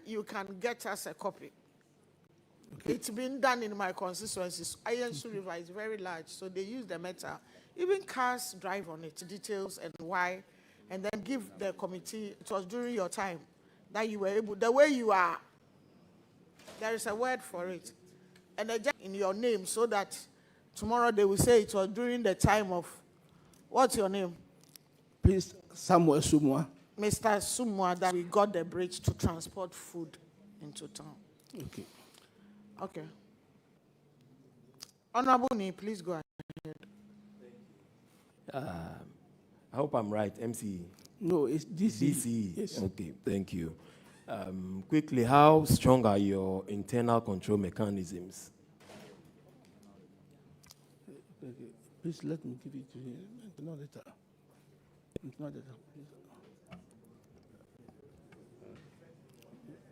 You can get us a copy. Okay. It's been done in my constituencies. Ayensu River is very large, so they use the metal. Even cars drive on it, details and why, and then give the committee. It was during your time that you were able, the way you are, there is a word for it. And in your name, so that tomorrow they will say it was during the time of, what's your name? Please, Samuel Sumwa. Mr. Sumwa, that we got the bridge to transport food into town. Okay. Okay. Honorable Ni, please go ahead. I hope I'm right, MC. No, it's DC. DC. Yes. Okay, thank you. Quickly, how strong are your internal control mechanisms? Okay. Please let me give it to you. Not later. Not later.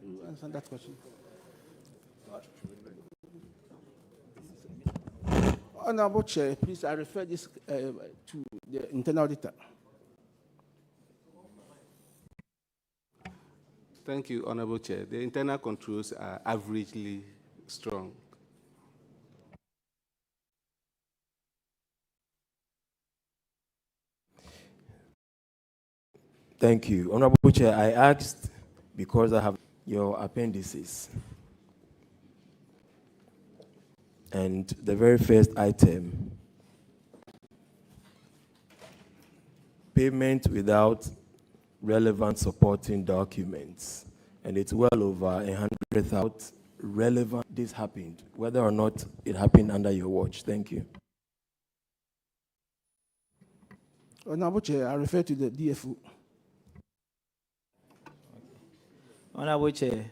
You answer that question. Honorable Chair, please, I refer this to the internal auditor. Thank you, Honorable Chair. The internal controls are averagely strong. Thank you. Honorable Chair, I asked because I have your appendices. And the very first item, payment without relevant supporting documents. And it's well over 100,000 relevant. This happened, whether or not it happened under your watch. Thank you. Honorable Chair, I refer to the DFO. Honorable Chair,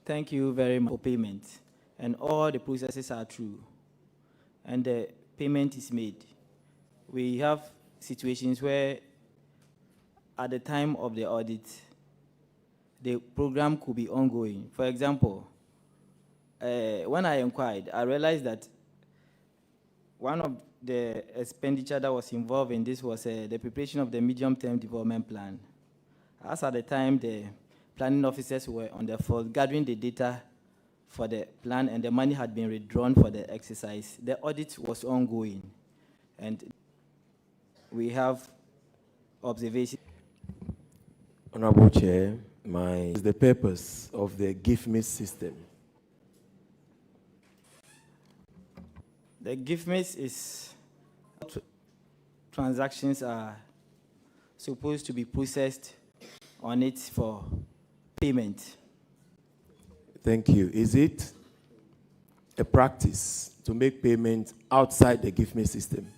thank you very much for payment. And all the processes are true. And the payment is made. We have situations where at the time of the audit, the program could be ongoing. For example, when I inquired, I realized that one of the expenditure that was involved in this was the preparation of the medium-term development plan. As at the time, the planning officers were on the field gathering the data for the plan, and the money had been withdrawn for the exercise. The audit was ongoing, and we have observation. Honorable Chair, is the purpose of the Give Me system? The Give Me is transactions are supposed to be processed on it for payment. Thank you. Is it a practice to make payment outside the Give Me system?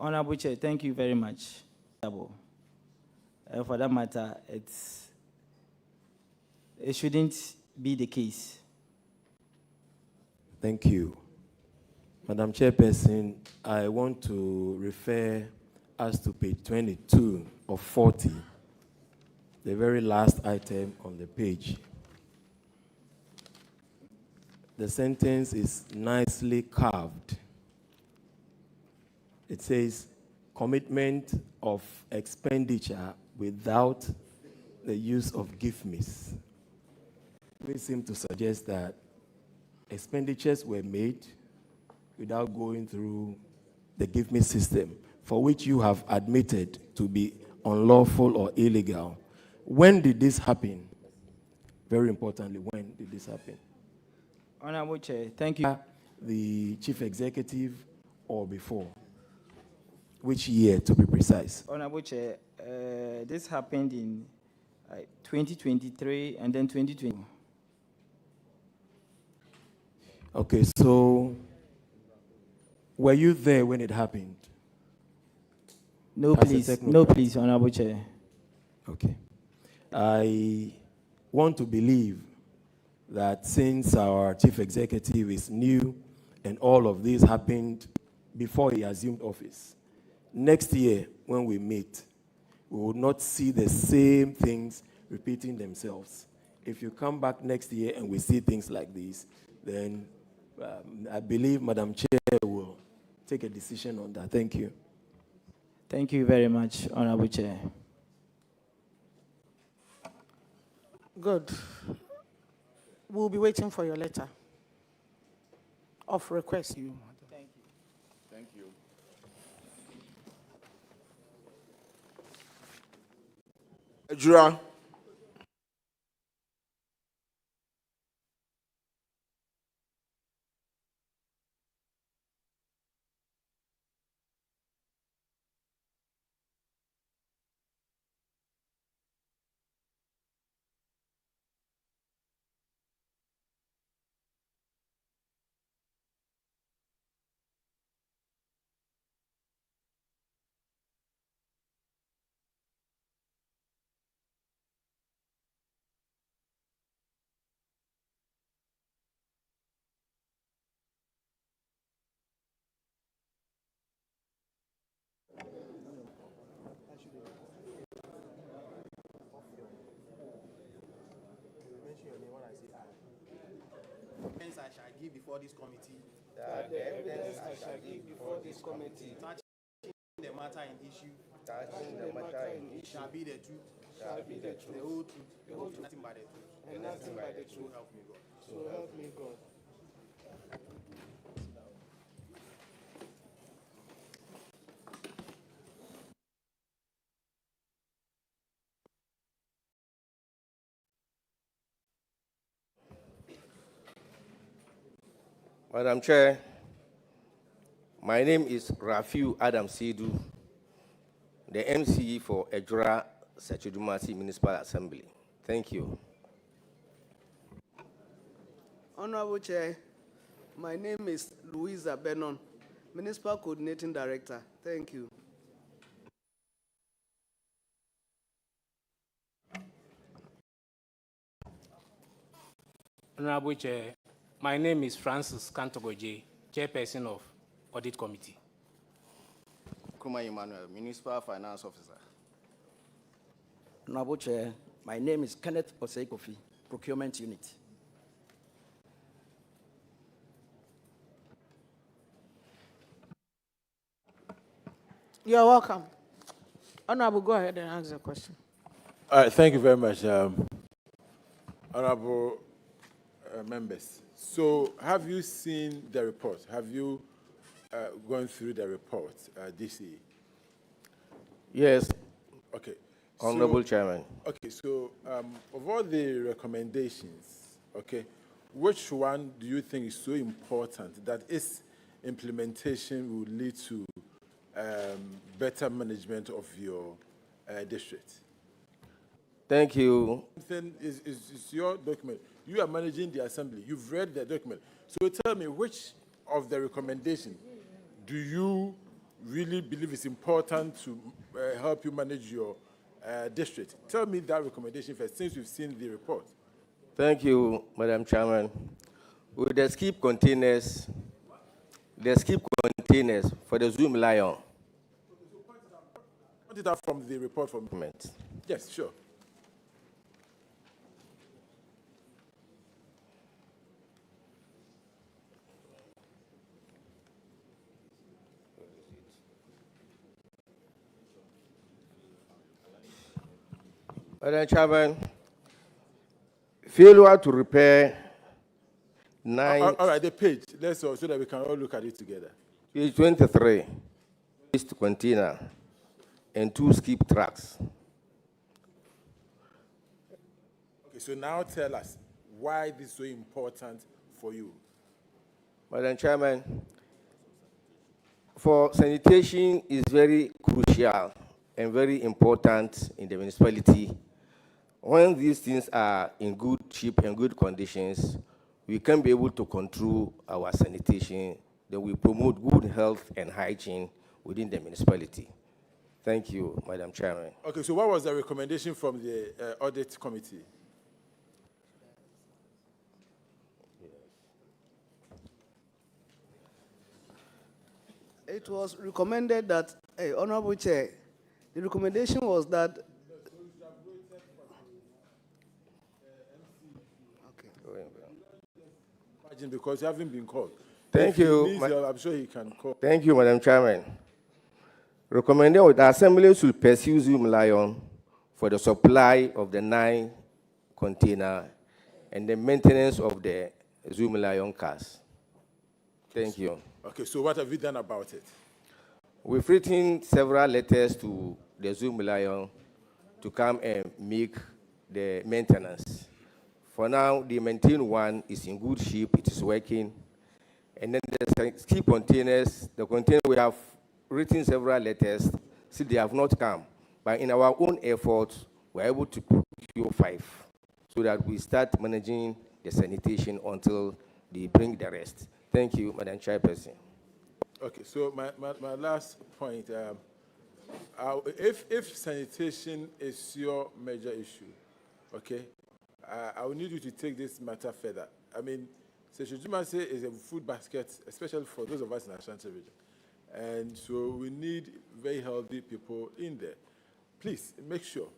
Honorable Chair, thank you very much. For that matter, it shouldn't be the case. Thank you. Madam Chairperson, I want to refer us to page 22 of 40, the very last item on the page. The sentence is nicely carved. It says, commitment of expenditure without the use of give-mes. We seem to suggest that expenditures were made without going through the give-me system, for which you have admitted to be unlawful or illegal. When did this happen? Very importantly, when did this happen? Honorable Chair, thank you. The chief executive or before? Which year, to be precise? Honorable Chair, this happened in 2023 and then 2020. Okay, so were you there when it happened? No, please. No, please, Honorable Chair. Okay. I want to believe that since our chief executive is new and all of this happened before he assumed office, next year when we meet, we will not see the same things repeating themselves. If you come back next year and we see things like this, then I believe Madam Chair will take a decision on that. Thank you. Thank you very much, Honorable Chair. Good. We'll be waiting for your letter of request. Thank you. Thank you. Ejura. evidence I shall give before this committee. That the evidence I shall give before this committee Touching the matter in issue. Shall Be the truth. be the truth. The whole truth. Nothing but the truth. And nothing but the So truth. help me God. So help me God. Madam Chair, my name is Rafiu Adam Sedu, the MCE for Ejura Sachidumasi Municipal Assembly. Thank you. Honorable Chair, my name is Louisa Benon, Municipal Coordinating Director. Thank you. Honorable Chair, my name is Francis Kantogoje, Chairperson of Audit Committee. Kuma Emmanuel, Municipal Finance Officer. Honorable Chair, my name is Kenneth Oseikofi, Procurement Unit. You're welcome. Honorable, go ahead and answer the question. All right, thank you very much, honorable members. So, have you seen the report? Have you gone through the report, DCE? Yes. Okay. Honorable Chairman. Okay, so of all the recommendations, okay, which one do you think is so important that its implementation will lead to better management of your district? Thank you. Then is your document. You are managing the assembly. You've read the document. So tell me, which of the recommendations do you really believe is important to help you manage your district? Tell me that recommendation first, since we've seen the report. Thank you, Madam Chairman. With the skip containers for the Zoom Lion. Point it out from the report from government. Yes, sure. Madam Chairman, failure to repair 9. All right, the page. Let's so that we can all look at it together. Page 23. Waste container and 2 skip trucks. Okay, so now tell us why this is so important for you. Madam Chairman, for sanitation is very crucial and very important in the municipality. When these things are in good shape and good conditions, we can be able to control our sanitation, then we promote good health and hygiene within the municipality. Thank you, Madam Chairman. Okay, so what was the recommendation from the audit committee? It was recommended that, Honorable Chair, the recommendation was that. Imagine, because you haven't been called. Thank you. I'm sure he can call. Thank you, Madam Chairman. Recommended the Assembly should pursue Zoom Lion for the supply of the 9 container and the maintenance of the Zoom Lion cars. Thank you. Okay, so what have you done about it? We've written several letters to the Zoom Lion to come and make the maintenance. For now, the maintained one is in good shape, it is working. And then the skip containers, the container, we have written several letters, still they have not come. But in our own efforts, we're able to procure 5 so that we start managing the sanitation until they bring the rest. Thank you, Madam Chairperson. Okay, so my last point, if sanitation is your major issue, okay, I will need you to take this matter further. I mean, Seshujumase is a food basket, especially for those of us in the Ashanti region. And so we need very healthy people in there. Please make sure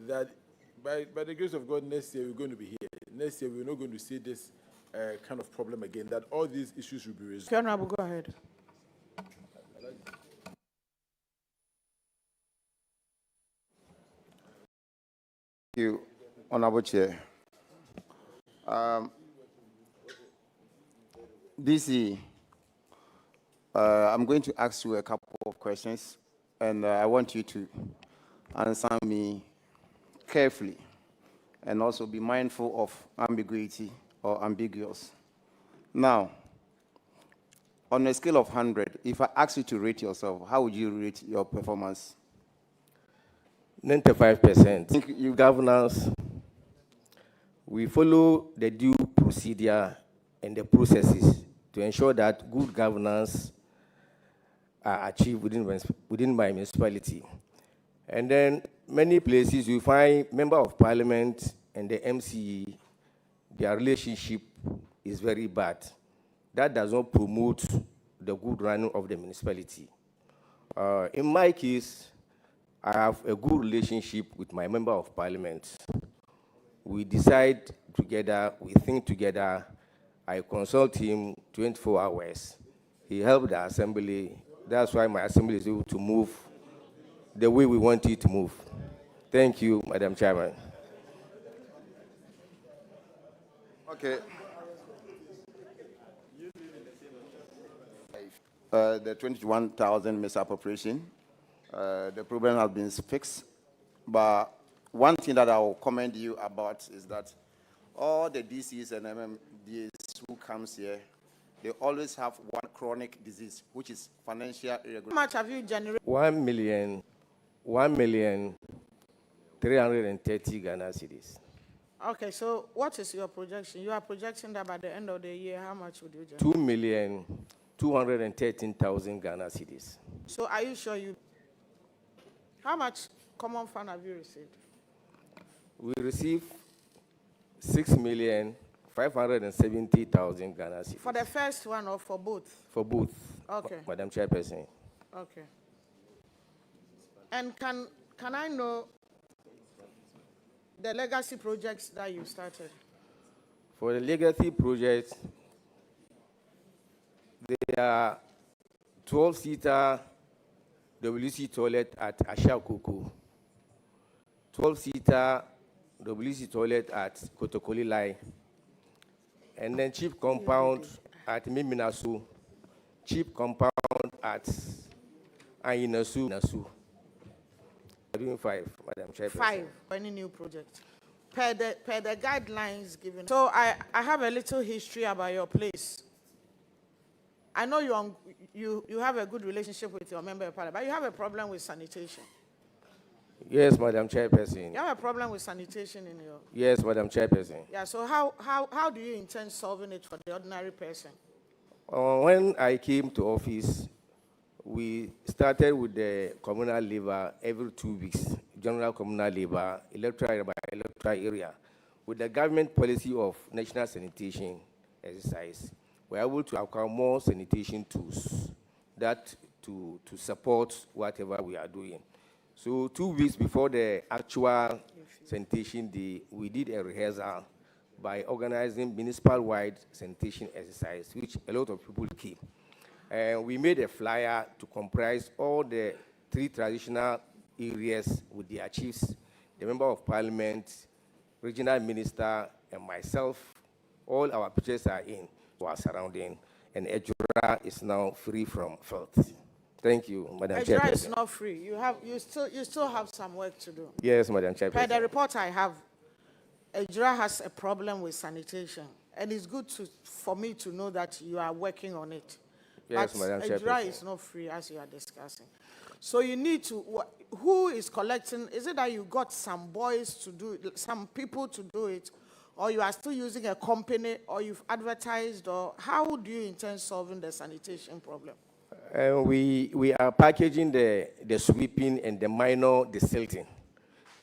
that by the grace of God, next year we're going to be here. Next year we're not going to see this kind of problem again, that all these issues will be resolved. Honorable, go ahead. Thank you, Honorable Chair. DC, I'm going to ask you a couple of questions, and I want you to answer me carefully and also be mindful of ambiguity or ambiguous. Now, on a scale of 100, if I ask you to rate yourself, how would you rate your performance? 95%. Thank you, governance. We follow the due procedure and the processes to ensure that good governance are achieved within my municipality. And then many places you find member of parliament and the MCE, their relationship is very bad. That does not promote the good running of the municipality. In my case, I have a good relationship with my member of parliament. We decide together, we think together. I consult him 24 hours. He helped the assembly. That's why my assembly is able to move the way we want it to move. Thank you, Madam Chairman. Okay. The 21,000 misappropriation, the problem has been fixed. But one thing that I will comment you about is that all the DCs and MMDAs who comes here, they always have one chronic disease, which is financial irregularity. How much have you generated? 1,330,000 Ghana cedis. Okay, so what is your projection? You are projecting that by the end of the year, how much would you generate? 2,213,000 Ghana cedis. So are you sure you... How much common fund have you received? We received 6,570,000 Ghana cedis. For the first one or for both? For both. Okay. Madam Chairperson. Okay. And can I know the legacy projects that you started? For the legacy projects, there are 12-seater WC toilet at Ashakoko, 12-seater WC toilet at Kotokolilai, and then cheap compound at Miminasu, cheap compound at Ayinasu. Doing 5, Madam Chairperson. 5 for any new project. Per the guidelines given. So I have a little history about your place. I know you have a good relationship with your member of parliament, but you have a problem with sanitation. Yes, Madam Chairperson. You have a problem with sanitation in your... Yes, Madam Chairperson. Yeah, so how do you intend solving it for the ordinary person? When I came to office, we started with the communal labor every 2 weeks, general communal labor, electoral area by electoral area. With the government policy of national sanitation exercise, we're able to acquire more sanitation tools that to support whatever we are doing. So 2 weeks before the actual sanitation day, we did a rehearsal by organizing municipal-wide sanitation exercise, which a lot of people came. And we made a flyer to comprise all the 3 traditional areas with their chiefs, the member of parliament, regional minister, and myself. All our pictures are in our surrounding, and Ejura is now free from filth. Thank you, Madam Chairperson. Ejura is not free. You still have some work to do. Yes, Madam Chairperson. Per the report I have, Ejura has a problem with sanitation, and it's good for me to know that you are working on it. Yes, but Madam Chairperson. Ejura is not free, as you are discussing. So you need to, who is collecting? Is it that you got some boys to do it, some people to do it, or you are still using a company, or you've advertised, or how do you intend solving the sanitation problem? We are packaging the sweeping and the minor desilting.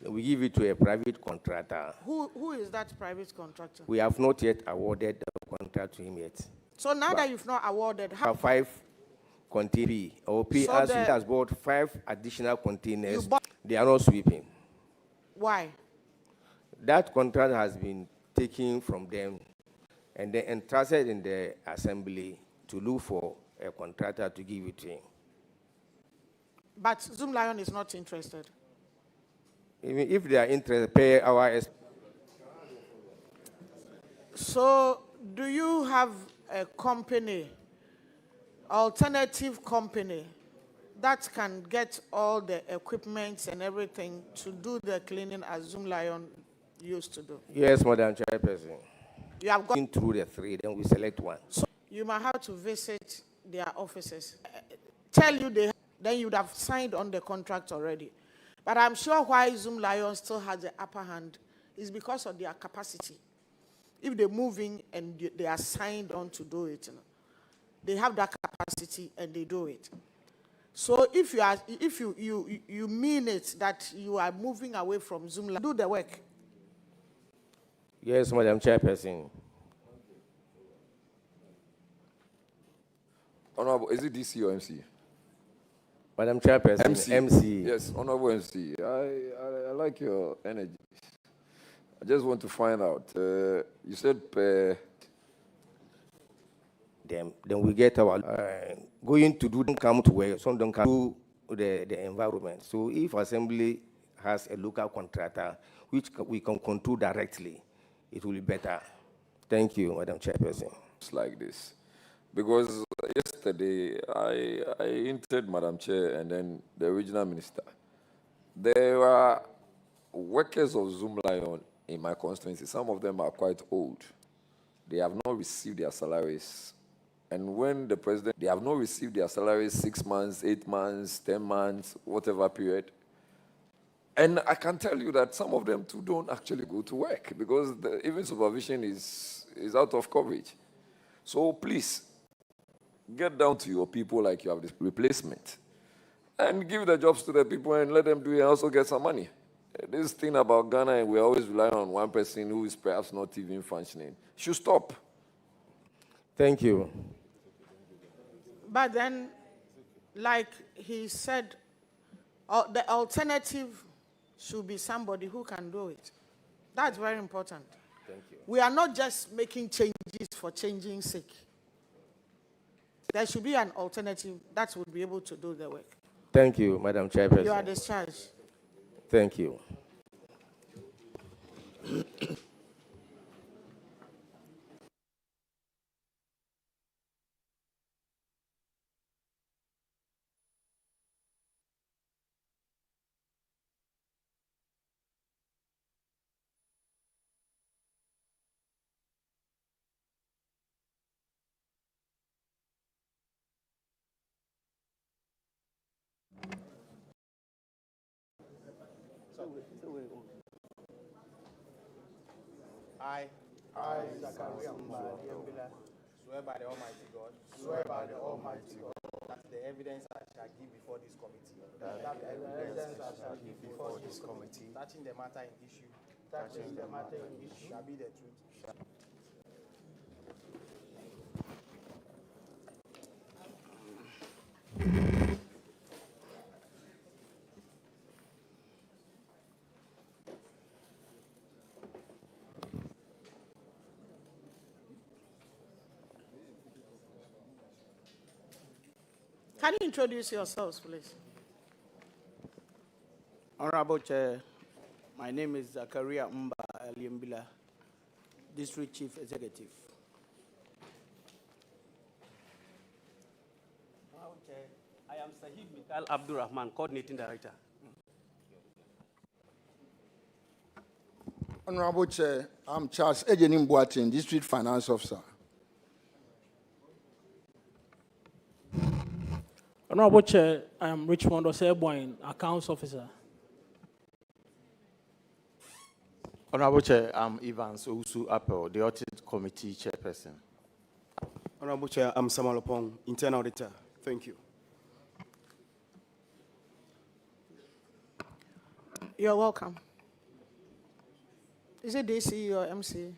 We give it to a private contractor. Who is that private contractor? We have not yet awarded the contract to him yet. So now that you've not awarded, how? 5 containers. Our PRC has bought 5 additional containers. They are not sweeping. Why? That contract has been taken from them, and then entrusted in the assembly to look for a contractor to give it to him. But Zoom Lion is not interested. Even if they are interested, pay our. So, do you have a company, alternative company, that can get all the equipment and everything to do the cleaning as Zoom Lion used to do? Yes, Madam Chairperson. You have gone through the three, then we select one. So you might have to visit their offices. Tell you then you would have signed on the contract already. But I'm sure why Zoom Lion still has the upper hand is because of their capacity. If they move in and they are signed on to do it, they have that capacity and they do it. So if you mean it that you are moving away from Zoom Lion, do the work. Yes, Madam Chairperson. Honorable, is it DC or MC? Madam Chairperson, MC. Yes, Honorable MC. I like your energy. I just want to find out. You said then we get our going to do, don't come to work, some don't come to the environment. So if assembly has a local contractor which we can control directly, it will be better. Thank you, Madam Chairperson. It's like this. Because yesterday, I entered Madam Chair and then the regional minister. There are workers of Zoom Lion in my constituency. Some of them are quite old. They have not received their salaries. And when the president, they have not received their salaries 6 months, 8 months, 10 months, whatever period. And I can tell you that some of them too don't actually go to work because even supervision is out of coverage. So please, get down to your people like you have this replacement and give the jobs to the people and let them do it and also get some money. This thing about Ghana, and we always rely on one person who is perhaps not even functioning, should stop. Thank you. But then, like he said, the alternative should be somebody who can do it. That's very important. Thank you. We are not just making changes for changing sake. There should be an alternative that would be able to do the work. Thank you, Madam Chairperson. You are discharged. Thank you. I, Zachariah Mbala, swear by the Almighty God, that the evidence I shall give before this committee, touching the matter in issue, shall be the truth. Can you introduce yourselves, please? Honorable Chair, my name is Zachariah Mbala, District Chief Executive. Honorable Chair, I am Sahib Mikhail Abdurrahman, Coordinating Director. Honorable Chair, I'm Charles Ejenim Boatin, District Finance Officer. Honorable Chair, I am Richmond Oseboyne, Accounts Officer. Honorable Chair, I'm Evans Owusu Appel, the Audit Committee Chairperson. Honorable Chair, I'm Samuel Opong, Internal Auditor. Thank you. You're welcome. Is it DC or MC?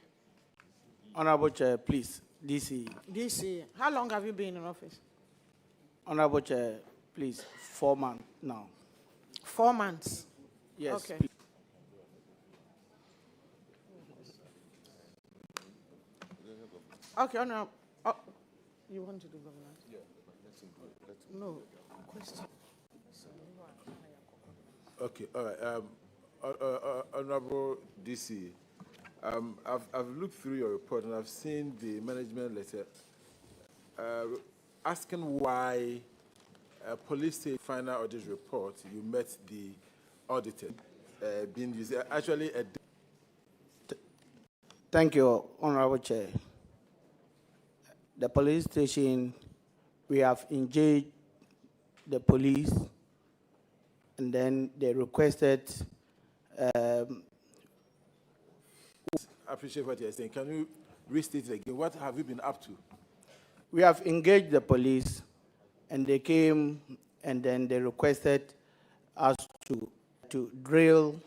Honorable Chair, please, DC. DC. How long have you been in office? Honorable Chair, please, 4 months now. 4 months? Yes. Okay. Please. Okay, Honorable. Oh, you want to do governance? Yeah. No, question. Okay, all right. Honorable DC, I've looked through your report and I've seen the management letter asking why police state final audit report you met the auditor being used. Actually, Thank you, Honorable Chair. The police station, we have engaged the police, and then they requested. I appreciate what you're saying. Can you restate it again? What have you been up to? We have engaged the police, and they came, and then they requested us to drill,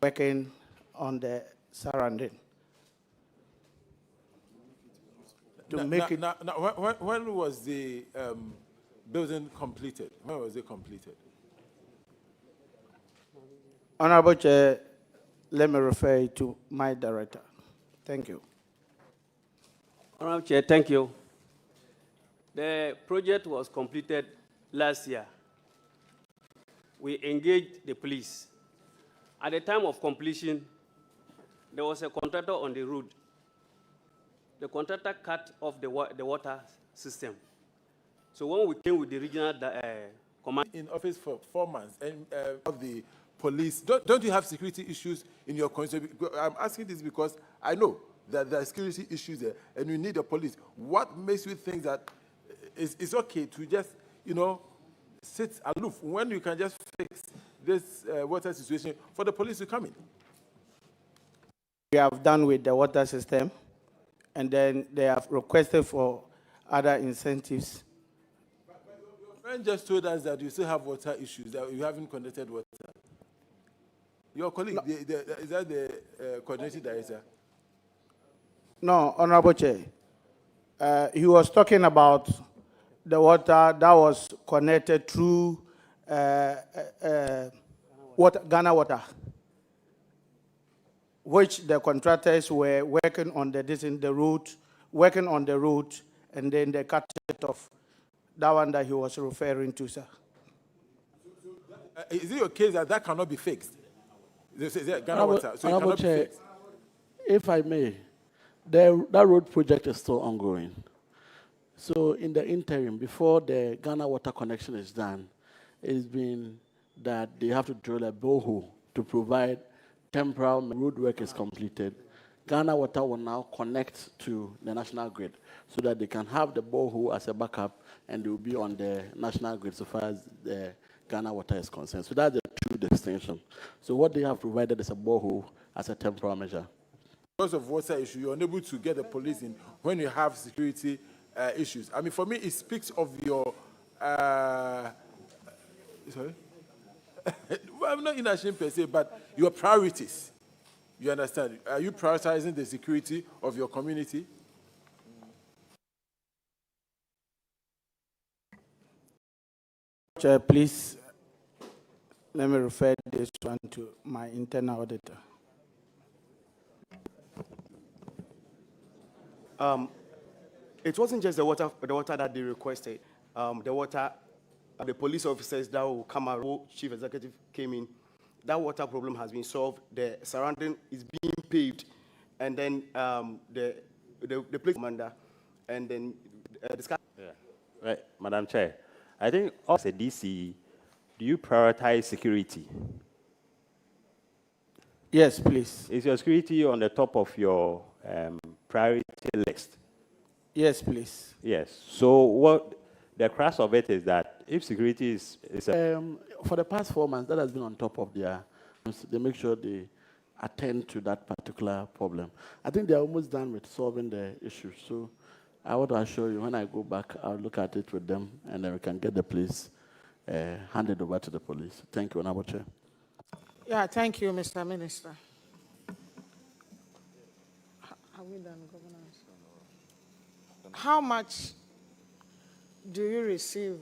working on the surrounding. When was the building completed? When was it completed? Honorable Chair, let me refer you to my director. Thank you. Honorable Chair, thank you. The project was completed last year. We engaged the police. At the time of completion, there was a contractor on the road. The contractor cut off the water system. So when we came with the regional command... In office for 4 months, and of the police, don't you have security issues in your constituency? I'm asking this because I know that there are security issues there, and you need the police. What makes you think that it's okay to just, sit aloof when you can just fix this water situation for the police to come in? We have done with the water system, and then they have requested for other incentives. Your friend just told us that you still have water issues, that you haven't connected water. Your colleague, No. is that the coordinating director? No, Honorable Chair. He was talking about the water that was connected through Ghana Water, which the contractors were working on the route, and then they cut it off. That one that he was referring to, sir. Is it your case that cannot be fixed? Is it Ghana Water, so it Honorable cannot be Chair, fixed? if I may, that road project is still ongoing. So in the interim, before the Ghana Water connection is done, it's been that they have to drill a borehole to provide temporal road work is completed. Ghana Water will now connect to the national grid so that they can have the borehole as a backup and they will be on the national grid so far as the Ghana Water is concerned. So that's the true distinction. So what they have provided is a borehole as a temporal measure. Because of water issue, you're unable to get the police in when you have security issues. I mean, for me, it speaks of your... sorry? Well, I'm not in a shame per se, but your priorities. You understand? Are you prioritizing the security of your community? Chair, please, let me refer this one to my internal auditor. It wasn't just the water that they requested. The police officers that will come out, chief executive came in. That water problem has been solved. The surrounding is being paved, and then the police commander, and then discuss. Yeah. Right, Madam Chair. I think as a DC, do you prioritize security? Yes, please. Is your security on the top of your priority list? Yes, please. Yes. So what the crux of it is that if security is for the past 4 months, that has been on top of their. They make sure they attend to that particular problem. I think they're almost done with solving the issue. So I want to assure you, when I go back, I'll look at it with them, and then we can get the place handed over to the police. Thank you, Honorable Chair. Yeah, thank you, Mr. Minister. Have we done governance? How much do you receive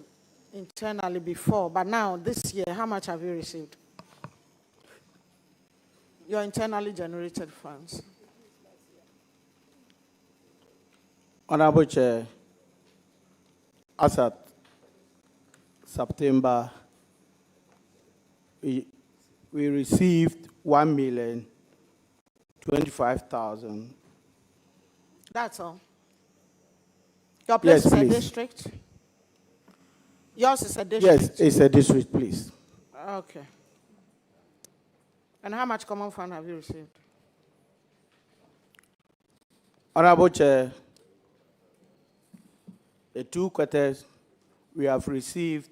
internally before? But now, this year, how much have you received? Your internally generated funds. Honorable Chair, as at September, we received 1,025,000. That's all. Your place Yes, is a please. district? Yours is a district? Yes, it's a district, please. Okay. And how much common fund have you received? Honorable Chair, the 2 quarters, we have received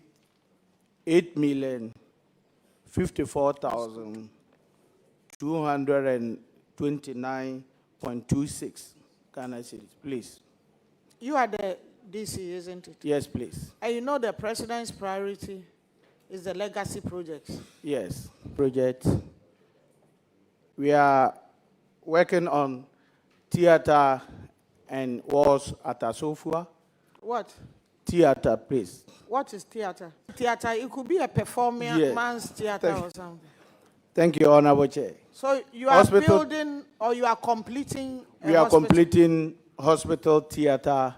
8,054,229.26 Ghana cedis, please. You are the DC, isn't it? Yes, please. And you know the president's priority is the legacy projects. Yes, project. We are working on theater and walls at Asofua. What? Theater, please. What is theater? Theater, it could be a performance theater or something. Thank you, Honorable Chair. So you are building or you are completing a We are hospital? completing hospital, theater,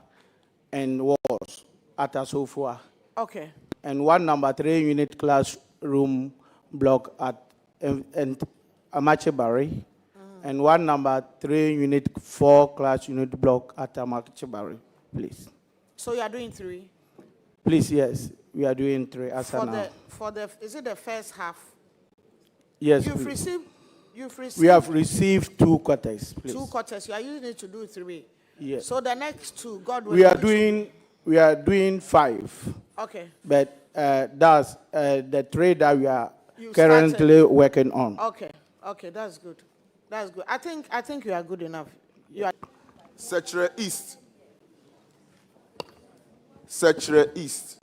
and walls at Asofua. Okay. And 1 number 3 unit classroom block at Amachebari. And 1 number 3 unit 4 class unit block at Amachebari, please. So you are doing 3? Please, yes, we are doing 3 as For now. is it the first half? Yes, You've please. received. We have received 2 quarters, please. 2 quarters. You are using it to do 3. Yes. So the next 2, God willing. We are doing 5. Okay. But that's the 3 that we are You currently started. working on. Okay. Okay, that's good. That's good. I think you are good enough. You are. Secretary East. Secretary East.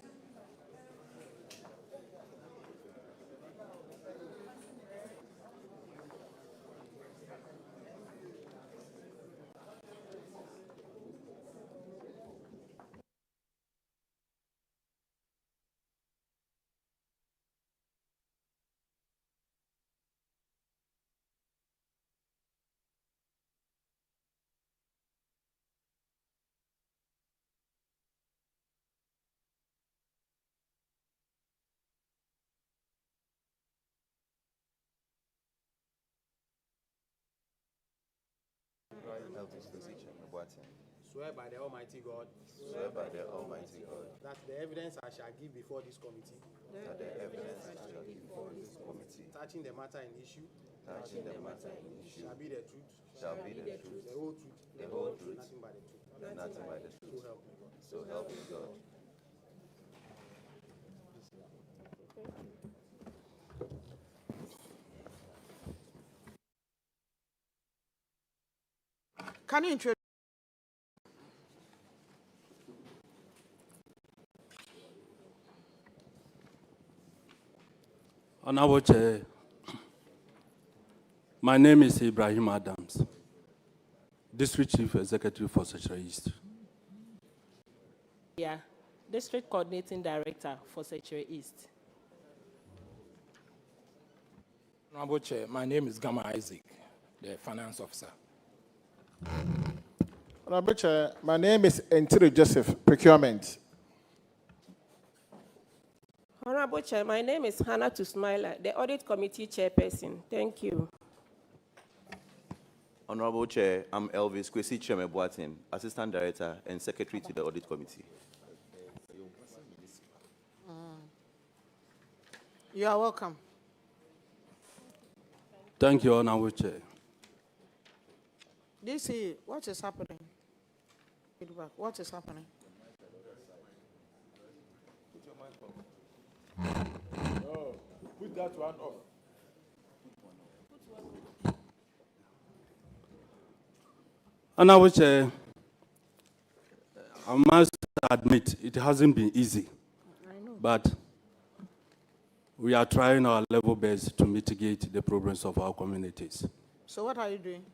Swear by the Almighty God. Swear by the Almighty God. That the evidence I shall give before this committee. That the evidence I shall give before this committee. Touching the matter in issue. Touching the matter in issue. Shall be the truth. Shall be the truth. The whole truth. The whole truth. Nothing but the truth. Nothing but the truth. So help me God. So help me God. Can you introduce? Honorable Chair, my name is Ibrahim Adams, District Chief Executive for Secretary East. Yeah, District Coordinating Director for Secretary East. Honorable Chair, my name is Gama Isaac, the Finance Officer. Honorable Chair, my name is Entiri Joseph, Procurement. Honorable Chair, my name is Hannah Tusmaila, the Audit Committee Chairperson. Thank you. Honorable Chair, I'm Elvis Kwesi Chemeboatin, Assistant Director and Secretary to the Audit Committee. You are welcome. Thank you, Honorable Chair. DC, what is happening? Feedback. What is happening? Oh, put that one off. Honorable Chair, I must admit it hasn't been easy, but we are trying our level best to mitigate the problems of our communities. So what are you doing?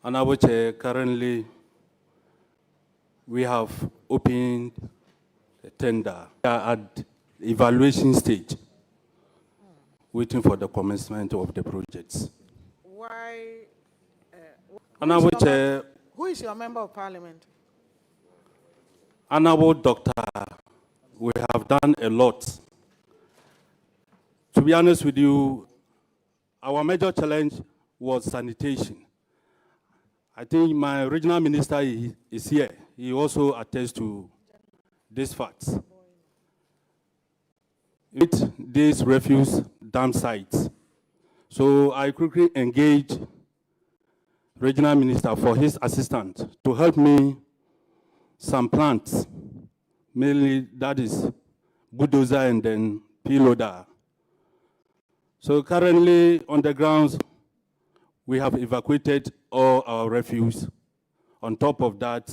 Honorable Chair, currently we have opened a tender. We are at the evaluation stage, waiting for the commencement of the projects. Why? Honorable Chair, Who is your member of parliament? Honorable Doctor, we have done a lot. To be honest with you, our major challenge was sanitation. I think my regional minister is here. He also attests to these facts. With these refuse dump sites. So I quickly engaged regional minister for his assistance to help me some plants, mainly that is bulldozer and then payloader. So currently on the grounds, we have evacuated all our refuse. On top of that,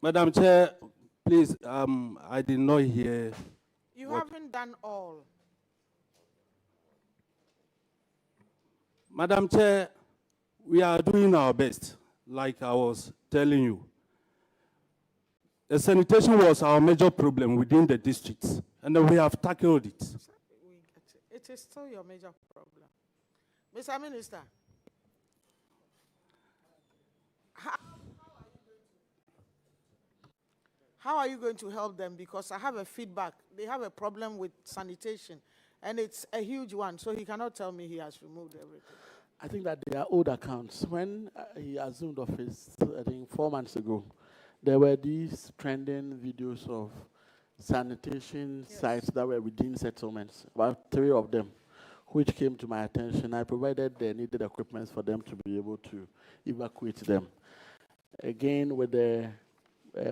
Madam Chair, please, I did not hear. You haven't done all. Madam Chair, we are doing our best, like I was telling you. The sanitation was our major problem within the districts, and we have tackled it. It is still your major problem. Mr. Minister, how are you going to help them? Because I have a feedback. They have a problem with sanitation, and it's a huge one, so he cannot tell me he has removed everything. I think that they are old accounts. When he assumed office, I think 4 months ago, there were these trending videos of sanitation sites that were within settlements, about 3 of them, which came to my attention. I provided the needed equipment for them to be able to evacuate them. Again, with the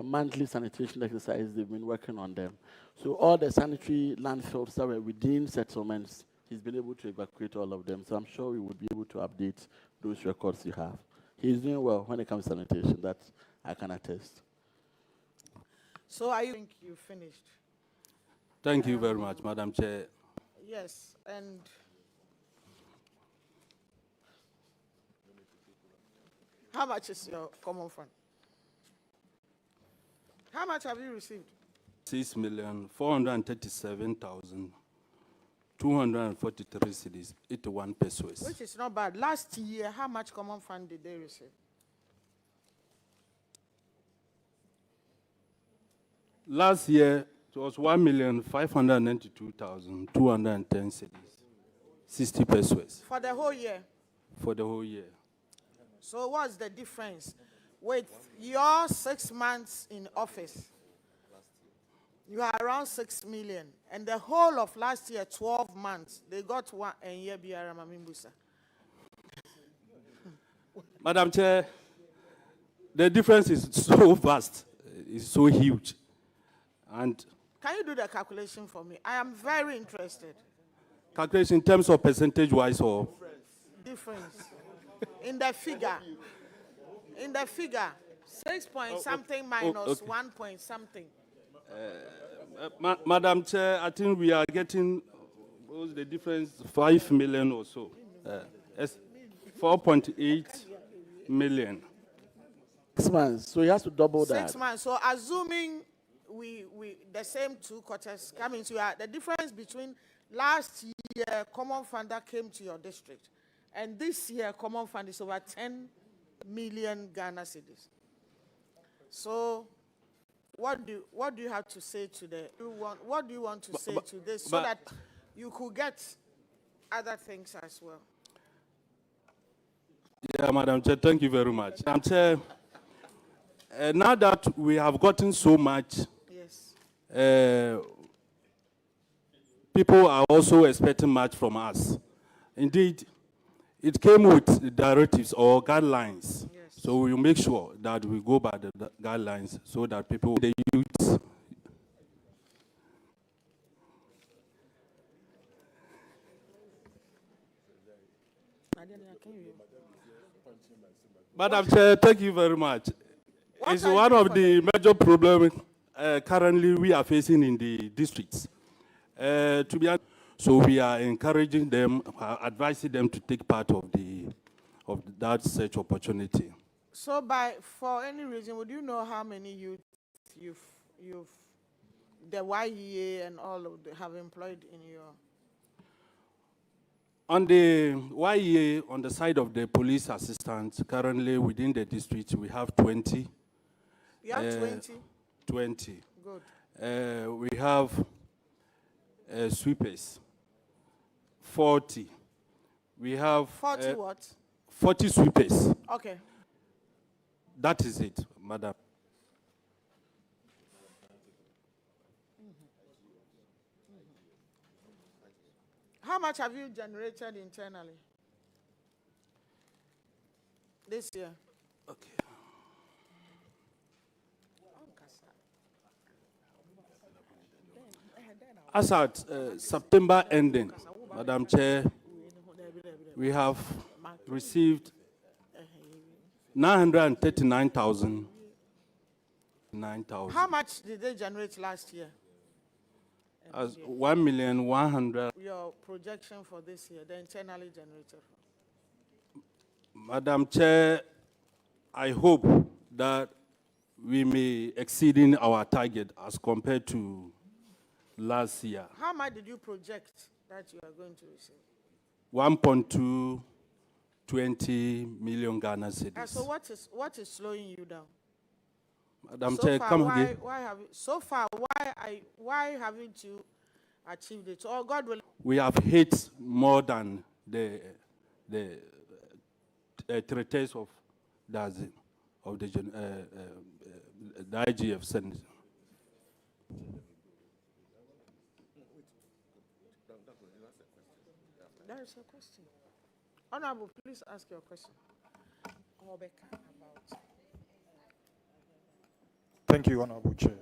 monthly sanitation exercise, they've been working on them. So all the sanitary landfills that were within settlements, he's been able to evacuate all of them. So I'm sure we would be able to update those records you have. He's doing well when it comes to sanitation, that I can attest. So I think you finished. Thank you very much, Madam Chair. Yes, and how much is your common fund? How much have you received? 6,437,243 cedis, 81 pesos. Which is not bad. Last year, how much common fund did they receive? Last year, it was 1,592,210 cedis, 60 pesos. For the whole year? For the whole year. So what's the difference with your 6 months in office? You are around 6 million. And the whole of last year, 12 months, they got one and year biara mamimbusa. Madam Chair, the difference is so vast, it's so huge. And can you do the calculation for me? I am very interested. Calculation in terms of percentage-wise or? Difference. In the figure. In the figure. 6 point something minus 1 point something. Madam Chair, I think we are getting, what's the difference, 5 million or so. 4.8 million. 6 months, so he has to double that. 6 months. So assuming we the same 2 quarters coming to you, the difference between last year common fund that came to your district and this year common fund is over 10 million Ghana cedis. So what do you have to say to what do you want to say to this so that you could get other things as well? Yeah, Madam Chair, thank you very much. Madam Chair, now that we have gotten so much, yes, people are also expecting much from us. Indeed, it came with directives or guidelines. Yes. So we will make sure that we go by the guidelines so that people, the youth. Madam Chair, thank you very much. It's one of the major problems currently we are facing in the districts. To be honest, so we are encouraging them, advising them to take part of that such opportunity. So for any reason, would you know how many youth you've the YEA and all of have employed in your? On the YEA, on the side of the police assistants, currently within the district, we have 20. You have 20? 20. Good. We have sweepers, 40. We have 40 what? 40 sweepers. Okay. That is it, madam. How much have you generated internally this year? Okay. As at September ending, Madam Chair, we have received 939,000. How much did they generate last year? As 1,100,000. Your projection for this year, the internally generated. Madam Chair, I hope that we may exceeding our target as compared to last year. How much did you project that you are going to receive? 1.220 million Ghana cedis. So what is slowing you down? Madam So Chair, far, come why, again. why haven't you achieved it? Oh, God will. We have hit more than the treatise of the IGF sent. There is a question. Honorable, please ask your question. Thank you, Honorable Chair.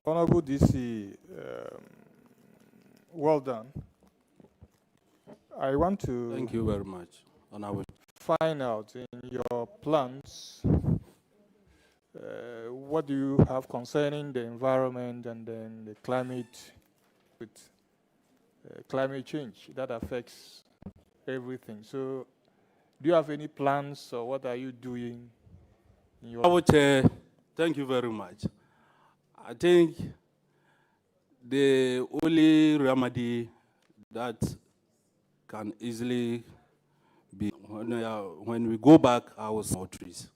Honorable DC, well done. I want to... Thank you very much, Honorable. Find out in your plans, what do you have concerning the environment and then the climate, with climate change that affects everything. So do you have any plans or what are you doing in your... Honorable Chair, thank you very much. I think the only remedy that can easily be, when we go back, I will small trees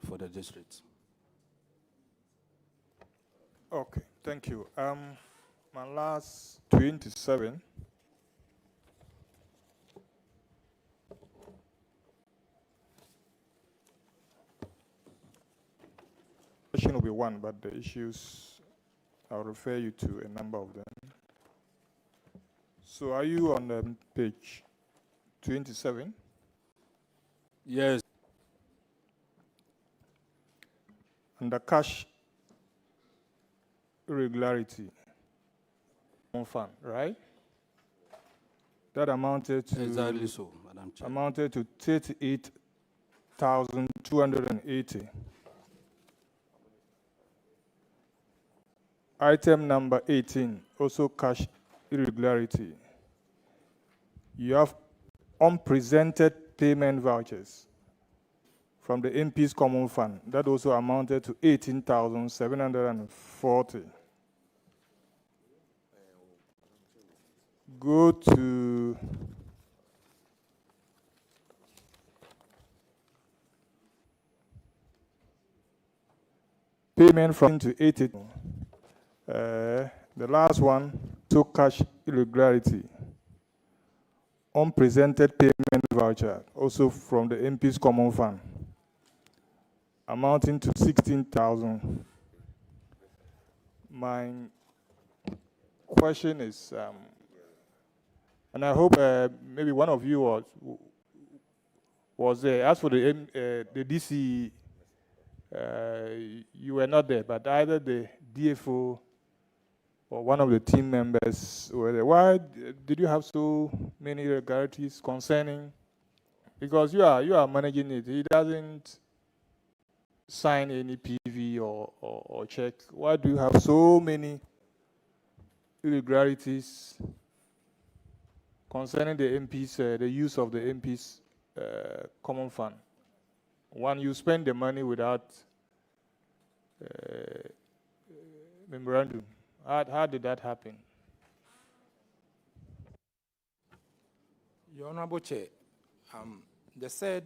for the district. Okay, thank you. My last 27. Question will be one, but the issues, I'll refer you to a number of them. So are you on page 27? Yes. Under cash irregularity fund, right? That amounted to... Exactly so, Madam Chair. Amounted to 38,280. Item number 18, also cash irregularity. You have unpresented payment vouchers from the MP's Common Fund. That also amounted to 18,740. Go to payment from to 80. The last one, to cash irregularity. Unpresented payment voucher, also from the MP's Common Fund, amounting to 16,000. My question is, and I hope maybe one of you was there. As for the DC, you were not there, but either the DFO or one of the team members were there. Why did you have so many irregularities concerning? Because you are managing it. He doesn't sign any PV or check. Why do you have so many irregularities concerning the MPs, the use of the MPs Common Fund? One, you spend the money without memorandum. How did that happen? Your Honorable Chair, the said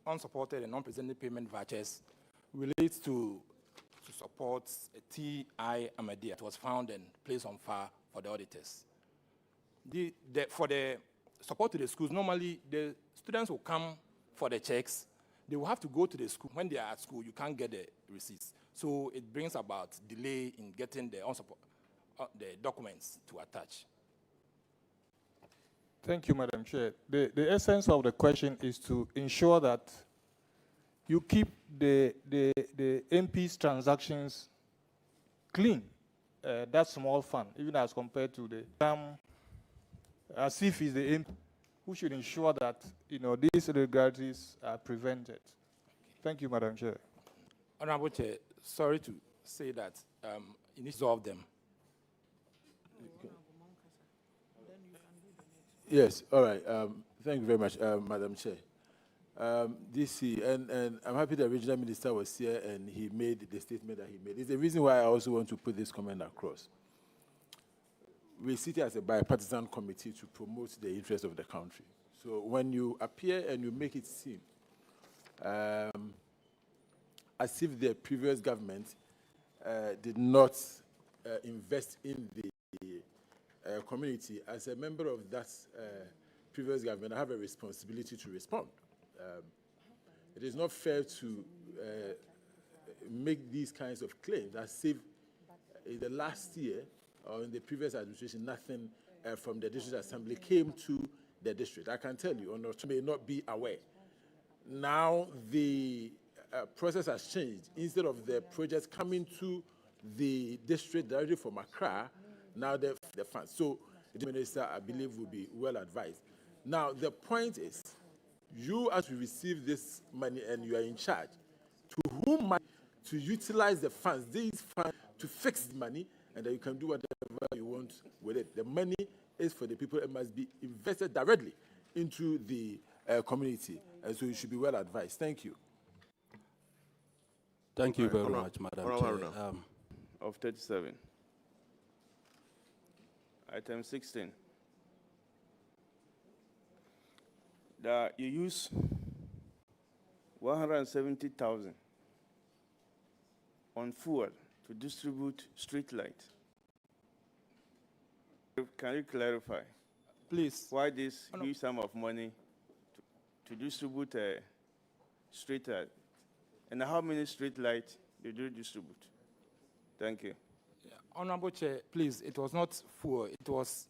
unsupported and non-presented payment vouchers relates to support a TI MMDA that was found and placed on file for the auditors. For the support to the schools, normally the students will come for the checks. They will have to go to the school. When they are at school, you can't get the receipts. So it brings about delay in getting the documents to attach. Thank you, Madam Chair. The essence of the question is to ensure that you keep the MP's transactions clean. That small fund, even as compared to the as if it's the MP who should ensure that these irregularities are prevented. Thank you, Madam Chair. Honorable Chair, sorry to say that you need to solve them. Yes, all right. Thank you very much, Madam Chair. DC, and I'm happy the regional minister was here and he made the statement that he made. It's the reason why I also want to put this comment across. We sit as a bipartisan committee to promote the interests of the country. So when you appear and you make it seem as if the previous government did not invest in the community, as a member of that previous government, I have a responsibility to respond. It is not fair to make these kinds of claims as if in the last year or in the previous administration, nothing from the district assembly came to the district. I can tell you, or may not be aware. Now the process has changed. Instead of the projects coming to the district directly from Accra, now the funds. So the minister, I believe, will be well advised. Now the point is, you as you receive this money and you are in charge, to whom to utilize the funds, these funds to fix the money, and then you can do whatever you want with it. The money is for the people. It must be invested directly into the community, and so you should be well advised. Thank you. Thank you very much, Madam Chair. Of 37. Item 16. That you use 170,000 on fuel to distribute street light. Can you clarify, please, why this huge sum of money to distribute a street light, and how many street lights did you distribute? Thank you. Yeah. Honorable Chair, please, it was not full. It was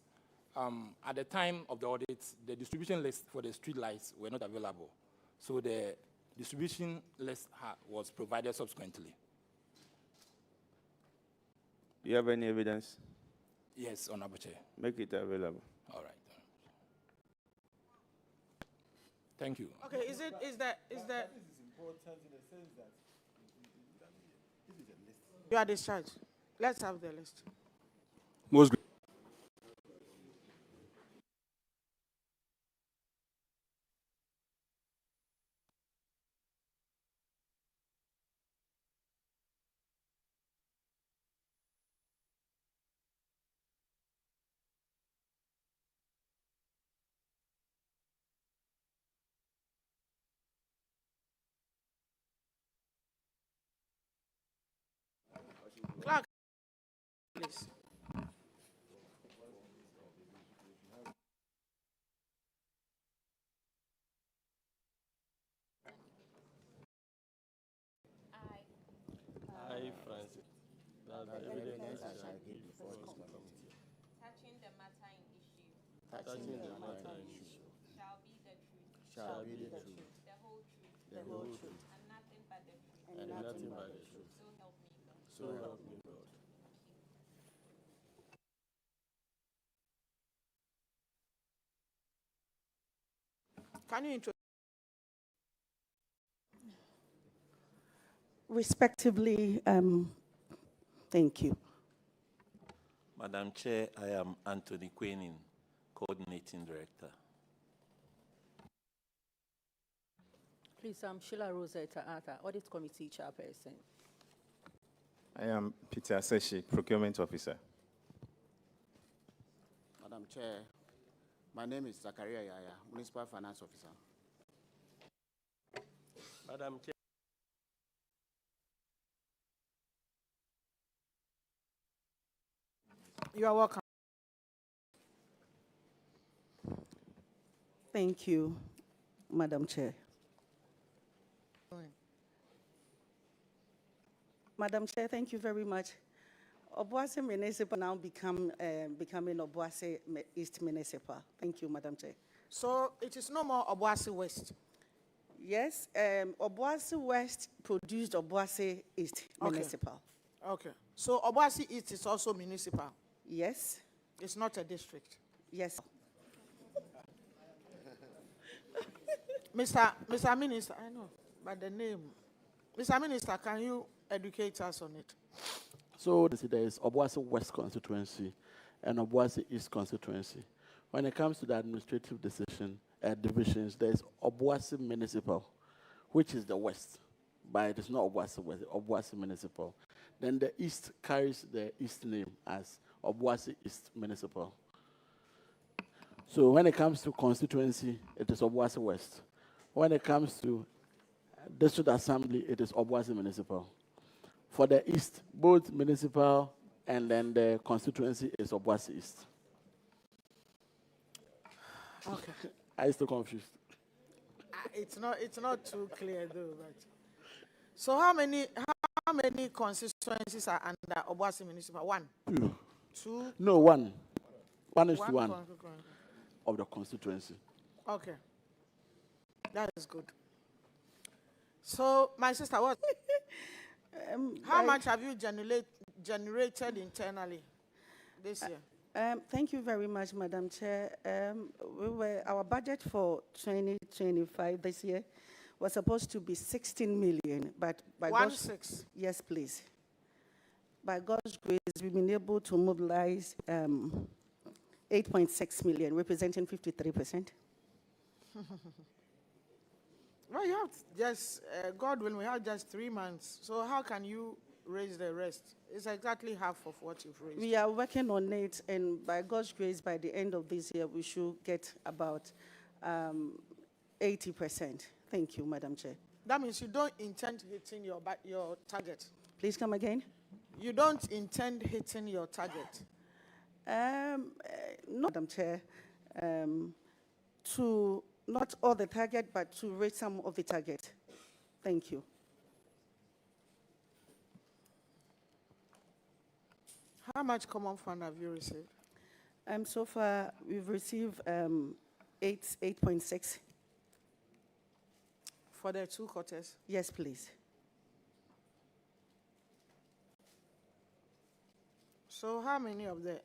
at the time of the audit, the distribution list for the street lights were not available. So the distribution list was provided subsequently. Do you have any evidence? Yes, Honorable Chair. Make it available. All right. Thank you. Okay, is that This is important in the sense that you are discharged? Let's have the list. Most Clark, please. I, Francis, that the evidence I shall give before this committee, Touching the matter in issue. touching the matter in issue, Shall be the truth. shall be the truth, The whole truth. the whole truth, And nothing but the truth. and nothing but the truth. So help me God. So help me God. Can you introduce? Respectively, thank you. Madam Chair, I am Anthony Quenin, Coordinating Director. Please, I'm Sheila Rosetta Arthur, Audit Committee Chairperson. I am Peter Aseshi, Procurement Officer. Madam Chair, My name is Zakaria Yaya, Municipal Finance Officer. Madam Chair. You are welcome. Thank you, Madam Chair. Madam Chair, thank you very much. Obuasi Municipal now becoming Obuasi East Municipal. Thank you, Madam Chair. So it is no more Obuasi West. Yes, Obuasi West produced Obuasi East Municipal. Okay. So Obuasi East is also municipal. Yes. It's not a district. Yes. Mr. Minister, I know, but the name. Mr. Minister, can you educate us on it? So there is Obuasi West constituency and Obuasi East constituency. When it comes to the administrative divisions, there is Obuasi Municipal, which is the West, but it is not Obuasi West, Obuasi Municipal. Then the East carries the East name as Obuasi East Municipal. So when it comes to constituency, it is Obuasi West. When it comes to district assembly, it is Obuasi Municipal. For the East, both municipal and then the constituency is Obuasi East. Okay. Are you still confused? It's not too clear though. But so how many constituencies are under Obuasi Municipal? One. Two. No, one. One is to one constituency. of the constituency. Okay. That is good. So my sister, what? How much have you generated internally this year? Thank you very much, Madam Chair. Our budget for 2025 this year was supposed to be 16 million, but by God's 16. Yes, please. By God's grace, we've been able to mobilize 8.6 million, representing 53%. Well, you have just, God willing, we have just 3 months. So how can you raise the rest? It's exactly half of what you've raised. We are working on it, and by God's grace, by the end of this year, we should get about 80%. Thank you, Madam Chair. That means you don't intend hitting your target. Please come again. You don't intend hitting your target. No, Madam Chair. To not all the target, but to raise some of the target. Thank you. How much common fund have you received? So far, we've received 8.6. For the 2 quarters? Yes, please. So how many of the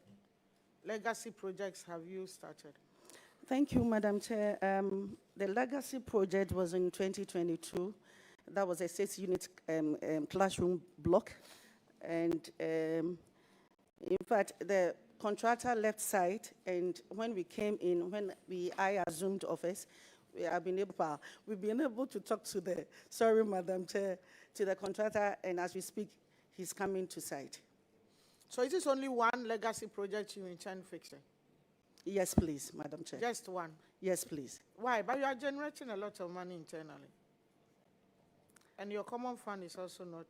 legacy projects have you started? Thank you, Madam Chair. The legacy project was in 2022. That was a 6-unit classroom block. And in fact, the contractor left site, and when we came in, I assumed office, we've been able to talk to Madam Chair, to the contractor, and as we speak, he's coming to site. So is this only one legacy project you intend fixing? Yes, please, Madam Chair. Just one? Yes, please. Why? But you are generating a lot of money internally. And your common fund is also not.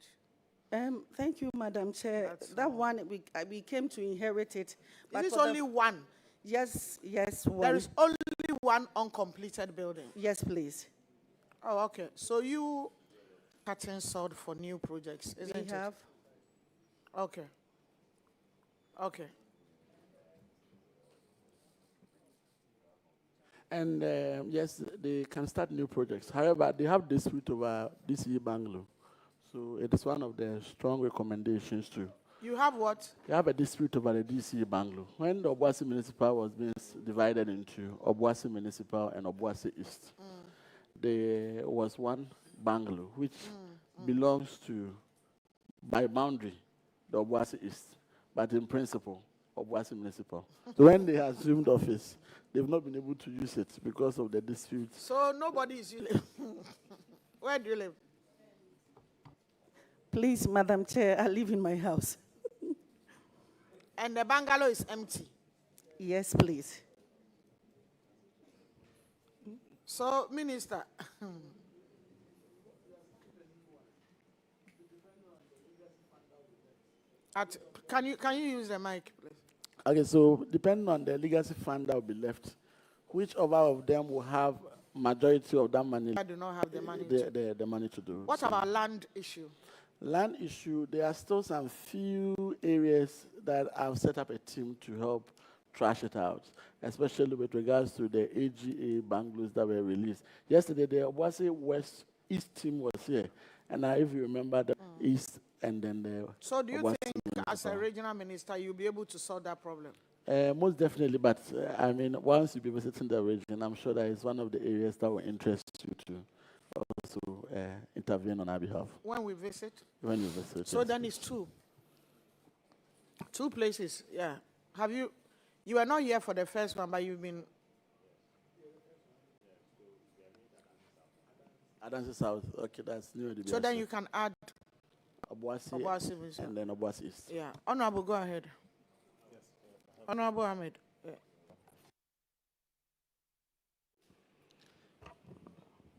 Thank you, Madam Chair. That one, we came to inherit it. Is this only one? Yes, one. There is only one uncompleted building? Yes, please. Oh, okay. So you cutting salt for new projects, isn't it? We have. Okay. Okay. And yes, they can start new projects. However, they have dispute over DCE Bangalow. So it is one of their strong recommendations too. You have what? They have a dispute over the DCE Bangalow. When the Obuasi Municipal was being divided into Obuasi Municipal and Obuasi East, there was one Bangalow which belongs to, by boundary, the Obuasi East, but in principle, Obuasi Municipal. So when they assumed office, they've not been able to use it because of the dispute. So nobody is using. Where do you live? Please, Madam Chair, I live in my house. And the bungalow is empty? Yes, please. So, Minister, can you use the mic, please? Okay, so depending on the legacy fund that will be left, whichever of them will have majority of that money, I do not have the money. the money to do. What So, about land issue? land issue, there are still some few areas that I've set up a team to help trash it out, especially with regards to the AGA bungalows that were released. Yesterday, the Obuasi East team was here, and if you remember, the East and then the So do you Obuasi think as a regional minister, you'll be able to solve that problem? most definitely, but I mean, once you be visiting the region, I'm sure that is one of the areas that will interest you to also intervene on our behalf. When we visit? When you visit. So yes, then it's two. Two places, yeah. Have you were not here for the first one, but you've been. Adansi South, okay, that's new. So then you can add Obuasi and then Obuasi East. Yeah. Honorable, go ahead. Yes. Honorable Ahmed. Yeah.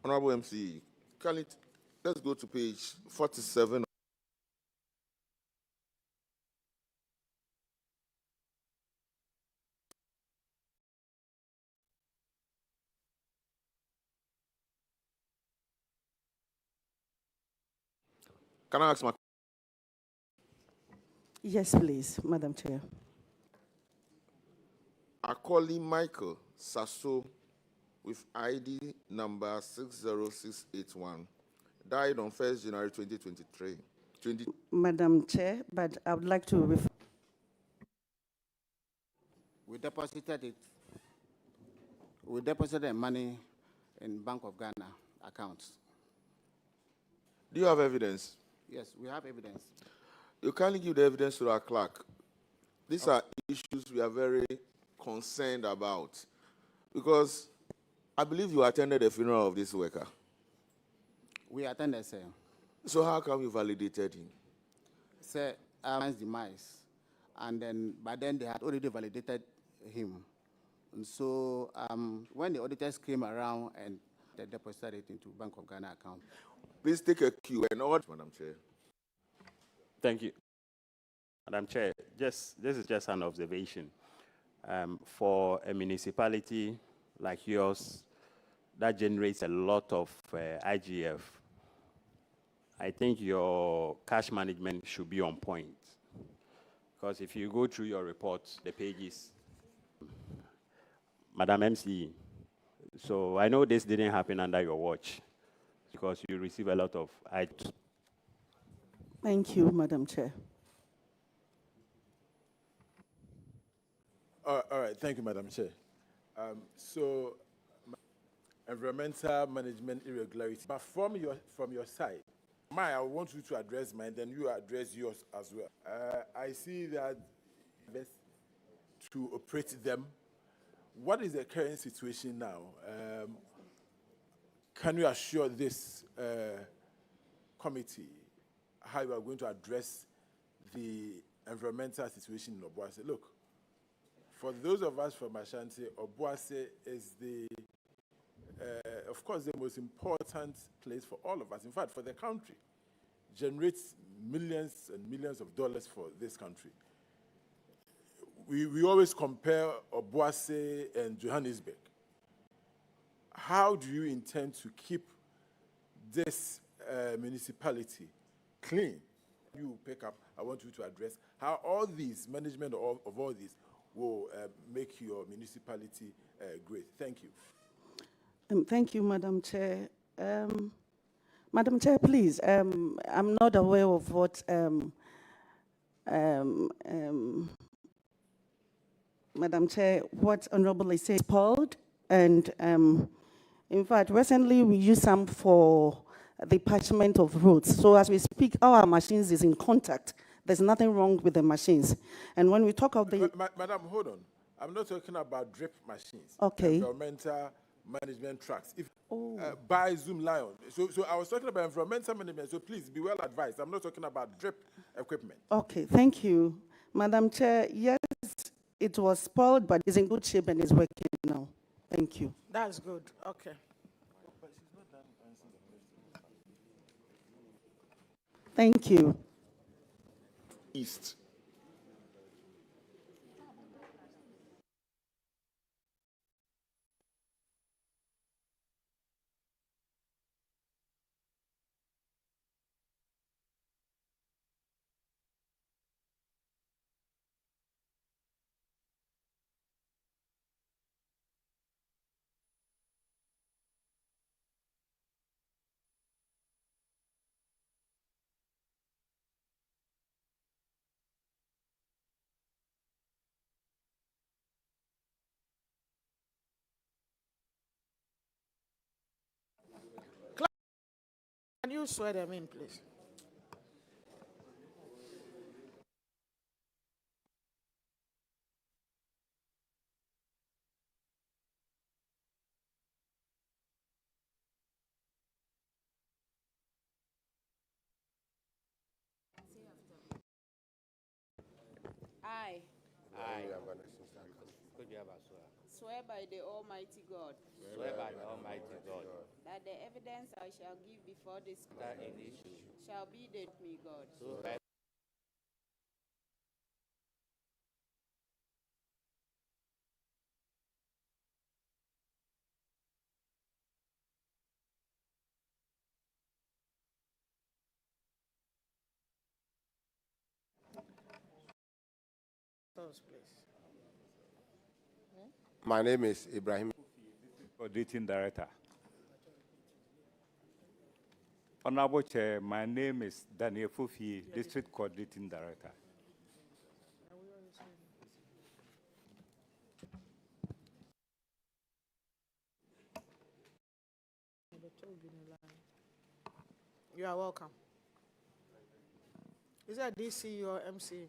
Honorable MC, let's go to page 47. Can I ask my Yes, please, Madam Chair. Akoli Michael Sasso with ID number 60681 died on 1st January 2023. Madam Chair, but I would like to refer. We deposited it. We deposited the money in Bank of Ghana accounts. Do you have evidence? Yes, we have evidence. You kindly give the evidence to our clerk. These are issues we are very concerned about because I believe you attended the funeral of this worker. We attended, sir. So how come you validated him? Sir, man's demise. And then, by then they had already validated him. And so when the auditors came around and they deposited it into Bank of Ghana account. Please take a cue and order, Madam Chair. Thank you. Madam Chair, this is just an observation. For a municipality like yours that generates a lot of IGF, I think your cash management should be on point. Because if you go through your reports, the pages, Madam MC, so I know this didn't happen under your watch because you receive a lot of items. Thank you, Madam Chair. All right, thank you, Madam Chair. So, environmental management irregularity, but from your side, I want you to address mine, then you address yours as well. I see that to operate them. What is the current situation now? Can you assure this committee how you are going to address the environmental situation in Obuasi? Look, for those of us from Ashanti, Obuasi is of course, the most important place for all of us. In fact, for the country, generates millions and millions of dollars for this country. We always compare Obuasi and Johannesburg. How do you intend to keep this municipality clean? You pick up, I want you to address how all these, management of all these, will make your municipality great. Thank you. Thank you, Madam Chair. Madam Chair, please, I'm not aware of what Madam Chair, what Honorable is saying, spoiled, and in fact, recently we used some for the patchment of roads. So as we speak, our machines is in contact. There's nothing wrong with the machines. And when we talk of the... Madam, hold on. I'm not talking about drip machines. Okay. Environmental management tracks. By Zoom Lion. So I was talking about environmental management, so please be well advised. I'm not talking about drip equipment. Okay, thank you. Madam Chair, yes, it was spoiled, but it's in good shape and is working now. Thank you. That's good. Okay. Thank you. East. Can you swear them in, please? I I swear by the Almighty God swear by the Almighty God that the evidence I shall give before this that court in issue shall be the me God. so help Those, please. My name is Ibrahim. Auditing Director. Honorable Chair, my name is Daniel Fufi, District Coordinating Director. You are welcome. Is that DC or MC?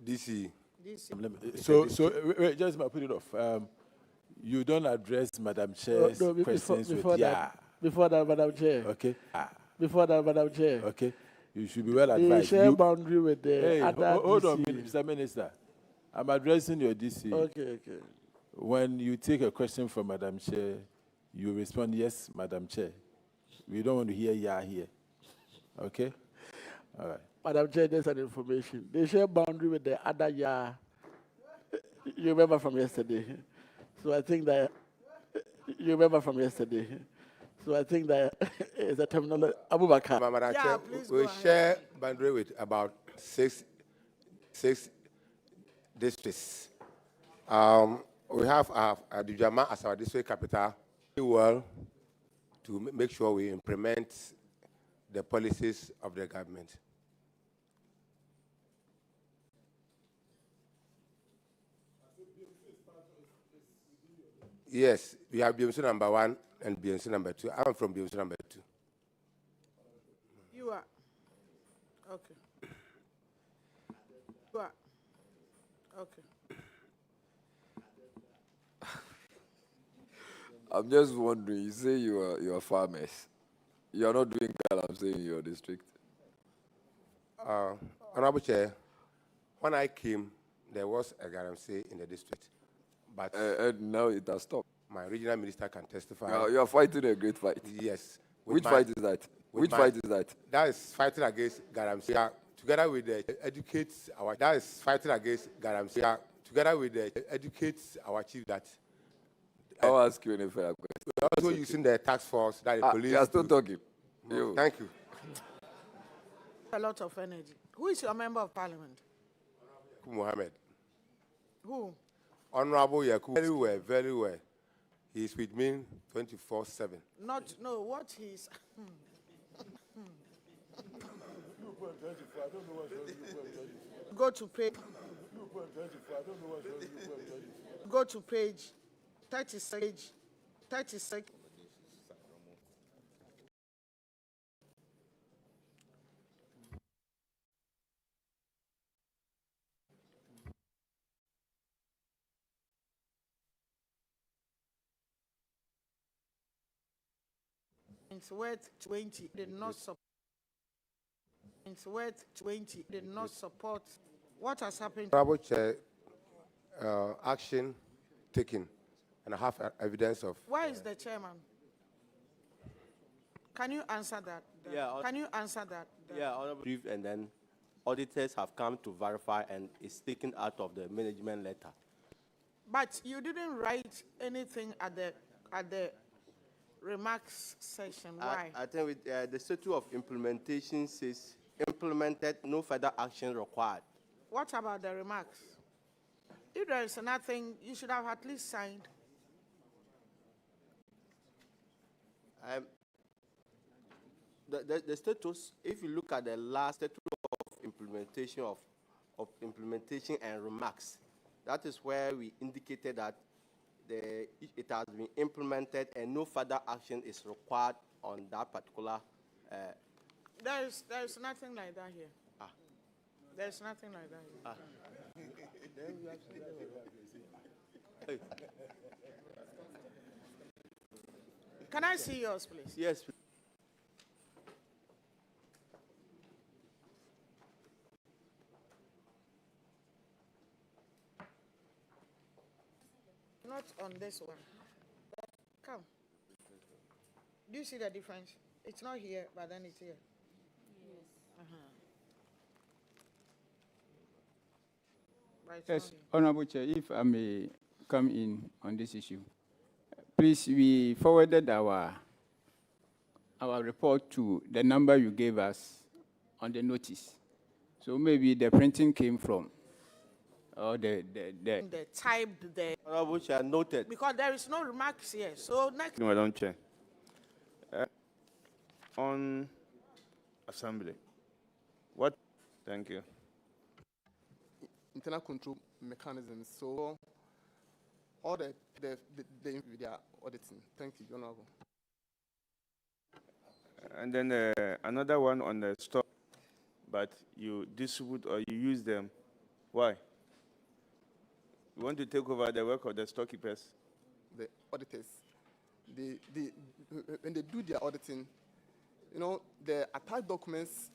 DC. DC. Wait, just put it off. You don't address Madam Chair's questions before with that, before that, Madam Chair. Okay. Before that, Madam Chair. Okay. You should be well The advised. share boundary with the Hey, other hold on, DC. Mr. Minister. I'm addressing your DC. Okay. When you take a question from Madam Chair, you respond, yes, Madam Chair. We don't want to hear yeah here. Okay? All right. Madam Chair, there's an information. They share boundary with the other yard. You remember from yesterday. So I think that you remember from yesterday. So I think that it's a terminal. Abubakar. Madam Yeah, Chair, please we go ahead. share boundary with about six districts. We have Adujama as our district capital. Well, to make sure we implement the policies of the government. Yes, we have BMC number 1 and BMC number 2. I'm from BMC number 2. You are. Okay. You are. Okay. I'm just wondering, you say you are farmers. You are not doing galamsey in your district. Honorable Chair, when I came, there was a galamsey in the district. But and now it has stopped. My regional minister can testify. You are fighting a great fight. Yes. Which fight is that? Which fight is that? That is fighting against galamsey. Together with the educates our. That is fighting against galamsey. Together with the educates our chief that. I'll ask you any further question. We're also using the task force that the police. You are still talking. Thank you. A lot of energy. Who is your member of parliament? Mohammed. Who? Honorable Yakub. Very well, very well. He's with me 24/7. No, what he's. Go to page. Go to page 36. 36. It's worth 20. Did not support. It's worth 20. Did not support. What has happened? Honorable Chair, action taken, and I have evidence of. Where is the chairman? Can you answer that? Yeah, Can you answer that? Yeah, honorable brief, and then auditors have come to verify, and it's taken out of the management letter. But you didn't write anything at the remarks section. Why? I think with, the statute of implementation says implemented, no further action required. What about the remarks? If there is nothing, you should have at least signed. The status, if you look at the last statute of implementation and remarks, that is where we indicated that it has been implemented and no further action is required on that particular. There is nothing like that here. There's nothing like that here. Can I see yours, please? Yes. Not on this one. Come. Do you see the difference? It's not here, but then it's here. Yes. But it's Yes, not here. Honorable Chair, if I may come in on this issue. Please, we forwarded our report to the number you gave us on the notice. So maybe the printing came from, or the typed there. Honorable Chair, noted. Because there is no remarks here. So next. Madam Chair. On assembly. What? Thank you. Internal control mechanisms. So all they are auditing. Thank you, Honorable. And then another one on the stock, but you distribute or you use them. Why? You want to take over the work of the storekeepers? The auditors, when they do their auditing, you know, the attached documents,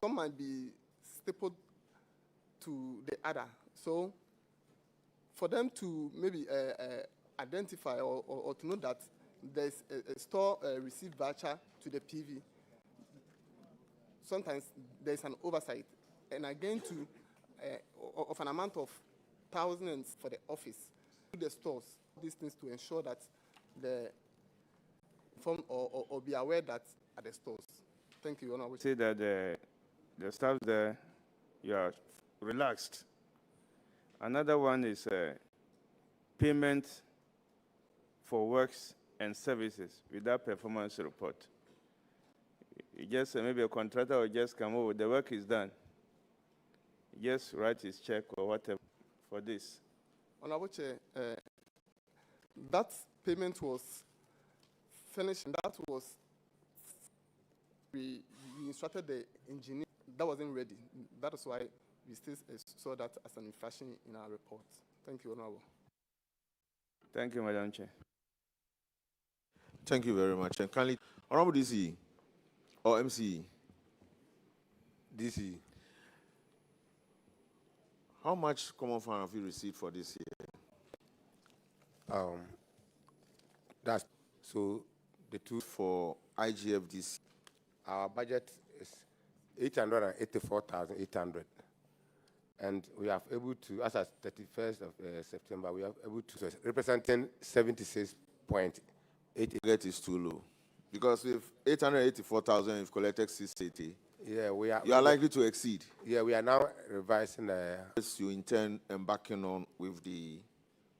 some might be stapled to the other. So for them to maybe identify or to know that there's a store receipt voucher to the PV, sometimes there's an oversight. And again, of an amount of thousands for the office, to the stores, these things to ensure that the inform or be aware that at the stores. Thank you, Honorable. Say that the staff there, you are relaxed. Another one is payment for works and services without performance report. You just maybe a contractor will just come over, the work is done. You just write his check or whatever for this. Honorable Chair, that payment was finished, and that was, we instructed the engineer, that wasn't ready. That is why we still saw that as an infraction in our report. Thank you, Honorable. Thank you, Madam Chair. Thank you very much. And kindly, Honorable DC or MCE? DC. How much common fund have you received for this year? That's so the two for IGFDC. Our budget is 884,800, and we have able to, as at 31st of September, we have able to representing 76.8. Get is too low, because with 884,000, you've collected 680. Yeah, we are. You are likely to exceed. Yeah, we are now revising the. You intend embarking on with the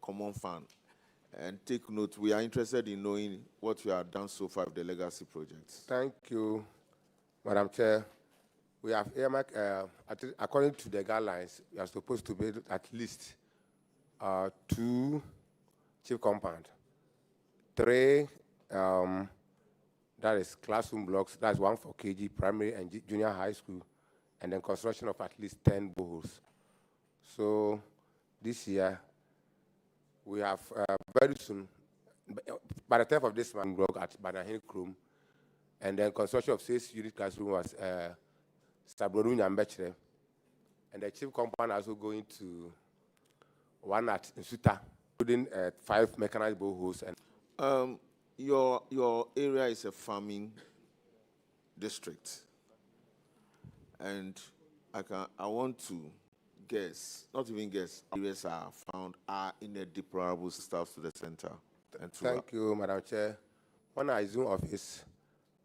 common fund, and take note. We are interested in knowing what you have done so far with the legacy projects. Thank you, Madam Chair. We have earmarked, according to the guidelines, we are supposed to build at least 2 chief compound, 3. That is classroom blocks. That's 1 for KG, primary and junior high school, and then construction of at least 10 boreholes. So this year, we have very soon, by the time of this month, block at Banahin Krum, and then construction of 6 unit classroom was Sabronu Nyambechere, and the chief compound also going to one at Nsuta, including 5 mechanized boreholes. And your area is a farming district, and I want to guess, not even guess, areas are in a deplorable stuff to the center. And Thank you, Madam Chair. When I resumed office,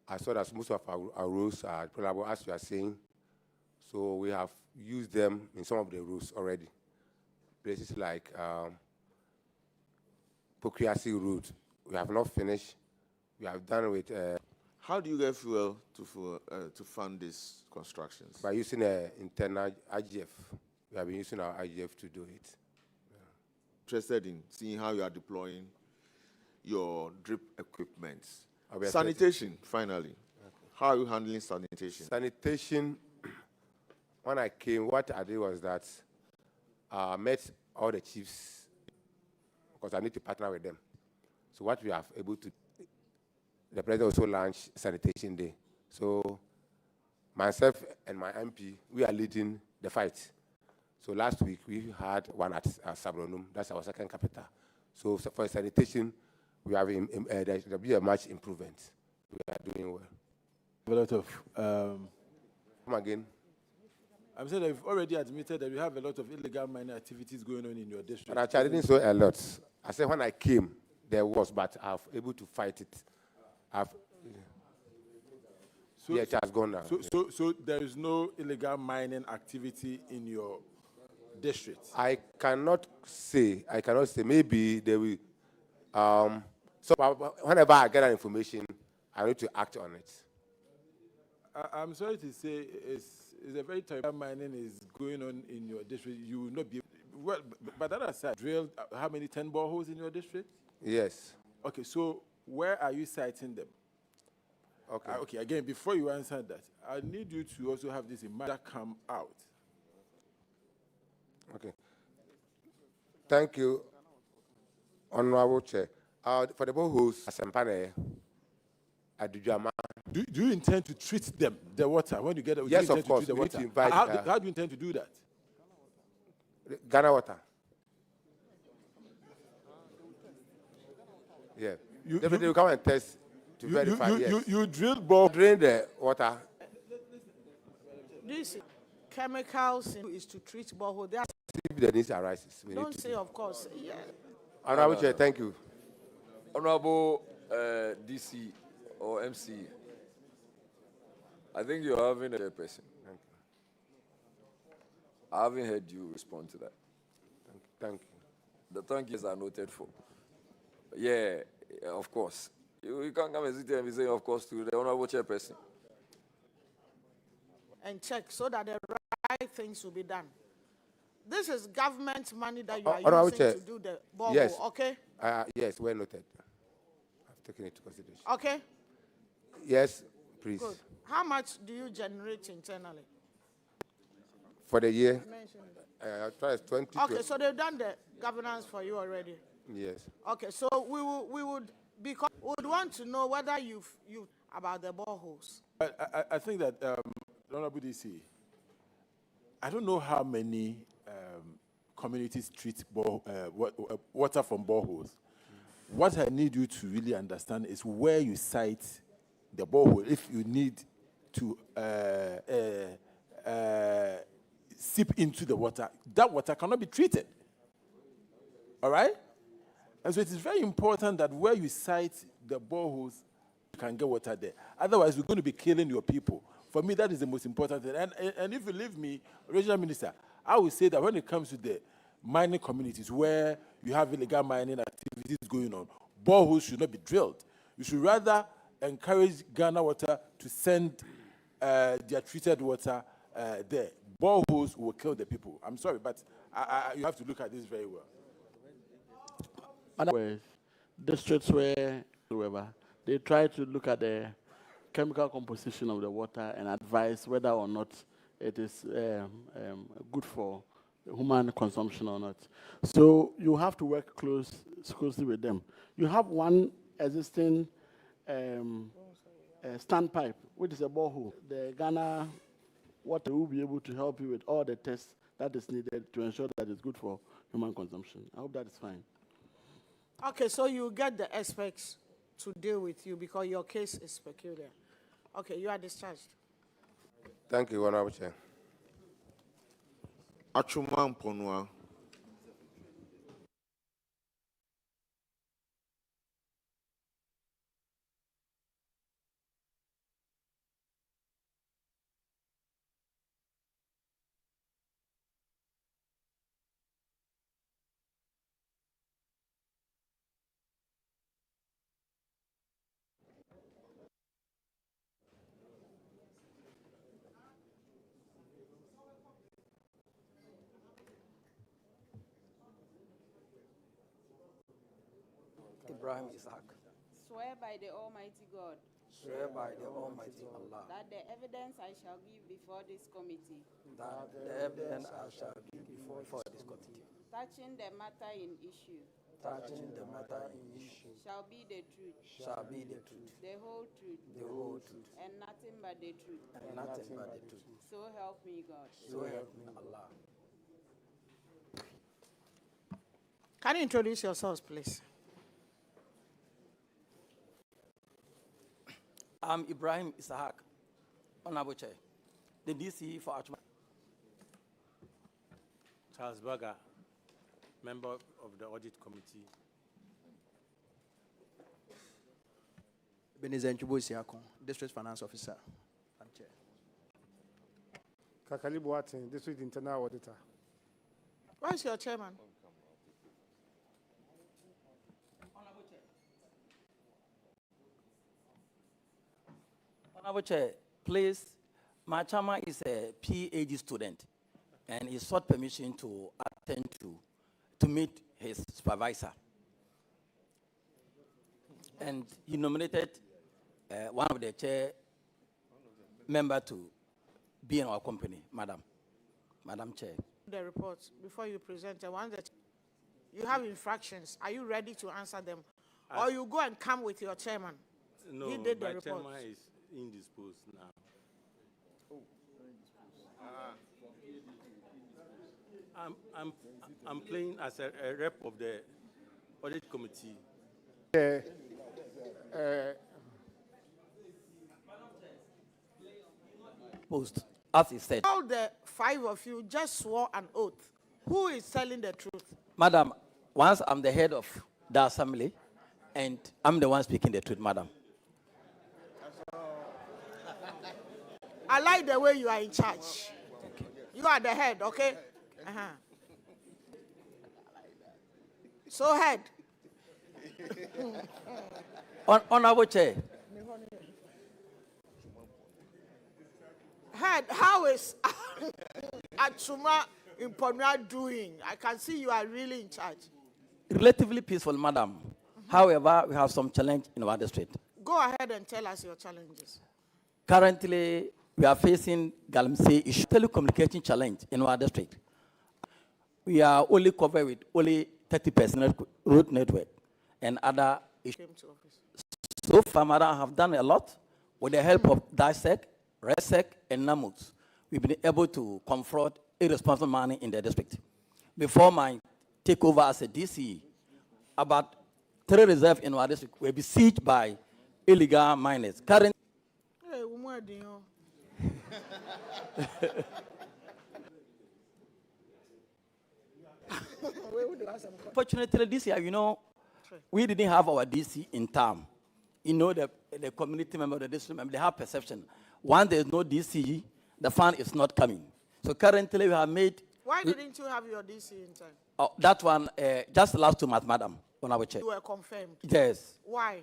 I saw that most of our roads are deplorable, as you are saying. So we have used them in some of the roads already. Places like Pokriasi Road, we have not finished. We have done with. How do you get fuel to fund these constructions? By using an internal IGF. We have been using our IGF to do it. Interested in seeing how you are deploying your drip equipment. Sanitation, finally. Okay. How are you handling sanitation? Sanitation, when I came, what I did was that I met all the chiefs because I need to partner with them. So what we have able to, the president also launched Sanitation Day. So myself and my MP, we are leading the fight. So last week we had one at Sabronum, that's our second capital. So for sanitation, we have there'll be a much improvement. We are doing well. A lot of. Come again. I'm saying that you've already admitted that you have a lot of illegal mining activities going on in your district. But actually, I didn't say a lot. I said when I came, there was, but I've able to fight it. Yeah, it has gone now. So there is no illegal mining activity in your district? I cannot say. Maybe they will. So whenever I get that information, I need to act on it. I'm sorry to say, it's a very terrible mining is going on in your district. You will not be well. But that aside, drilled how many 10 boreholes in your district? Yes. Okay, so where are you citing them? Okay. Okay. Again, before you answer that, I need you to also have this in mind that come out. Okay. Thank you, Honorable Chair. For the boreholes, Asempane, Adujama. Do you intend to treat them, the water, when you get it? Yes, of course. The We need water? to invite, How do you intend to do that? Ghana water. Yeah. Definitely, you come and test to verify. You drill bore. Drain the water. This chemicals is to treat borehole. If the needs arises. Don't say, of course. Yeah. Honorable Chair, thank you. Honorable DC or MC, I think you're having a person. I haven't heard you respond to that. Thank you. The thank yous are noted for. Yeah, of course. You can't come and sit here and be saying, of course, to the Honorable Chairperson. And check so that the right things will be done. This is government money that you are using to do the borehole, yes. Okay? Yes, well noted. I've taken it into consideration. Okay? Yes, please. Good. How much do you generate internally? For the year, I try 20. Okay, so they've done the governance for you already. Yes. Okay, so we would want to know whether you about the boreholes. I think that Honorable DC, I don't know how many communities treat water from boreholes. What I need you to really understand is where you site the borehole. If you need to seep into the water, that water cannot be treated. All right? And so it is very important that where you site the boreholes, you can get water there. Otherwise, we're going to be killing your people. For me, that is the most important thing. And if you leave me, Regional Minister, I would say that when it comes to the mining communities where you have illegal mining activities going on, boreholes should not be drilled. You should rather encourage Ghana Water to send their treated water there. Boreholes will kill the people. I'm sorry, but you have to look at this very well. Other districts where they try to look at the chemical composition of the water and advise whether or not it is good for human consumption or not. So you have to work closely with them. You have one existing standpipe, which is a borehole. The Ghana Water will be able to help you with all the tests that is needed to ensure that it's good for human consumption. I hope that is fine. Okay, so you get the experts to deal with you because your case is peculiar. Okay, you are discharged. Thank you, Honorable Chair. Achuma Mponua. Ibrahim Isaac. Swear by the Almighty God Swear by the Almighty Allah that the evidence I shall give before this committee that the evidence I shall give before this committee touching the matter in issue touching the matter in issue shall be the truth, shall be the truth, the whole truth, and nothing but the truth. and nothing but the truth. So help me God. So help me Allah. Can you introduce yourselves, please? I'm Ibrahim Isaac, Honorable Chair, the DC for Achuma. Charles Berger, member of the Audit Committee. Benizen Chubusiakon, District Finance Officer. I'm Chair. Kakali Boateng, District Internal Auditor. Where's your chairman? Honorable Chair, please, my chairman is a PhD student, and he sought permission to attend to meet his supervisor. And he nominated one of the chair member to be in our company, Madam Chair. The report before you present the one that you have infractions. Are you ready to answer them? Or you go and come with your chairman? No, he did the my report. chairman is indisposed now. I'm playing as a rep of the Audit Committee. Post, as he said. All the five of you just swore an oath. Who is telling the truth? Madam, once I'm the head of the assembly, and I'm the one speaking the truth, Madam. I like the way you are in charge. You are the head, okay? Uh-huh. So head. Honorable Chair. Head, how is Achuma Mponua doing? I can see you are really in charge. Relatively peaceful, Madam. However, we have some challenge in our district. Go ahead and tell us your challenges. Currently, we are facing Galamsey issue, telecommunication challenge in our district. We are only covered with only 30% road network and other issues. So far, Madam, I have done a lot with the help of DISEC, RESEC, and NAMUS. We've been able to confront irresponsible money in the district. Before my takeover as a DC, about 3 reserves in our district were besieged by illegal miners. Currently, Hey, Umwadinho. fortunately, this year, we didn't have our DC in town. The community member, the district member, they have perception. Once there's no DC, the fund is not coming. So currently, we have made. Why didn't you have your DC in time? Oh, that one, just last 2 months, Madam, on our check. You were confirmed. Yes. Why?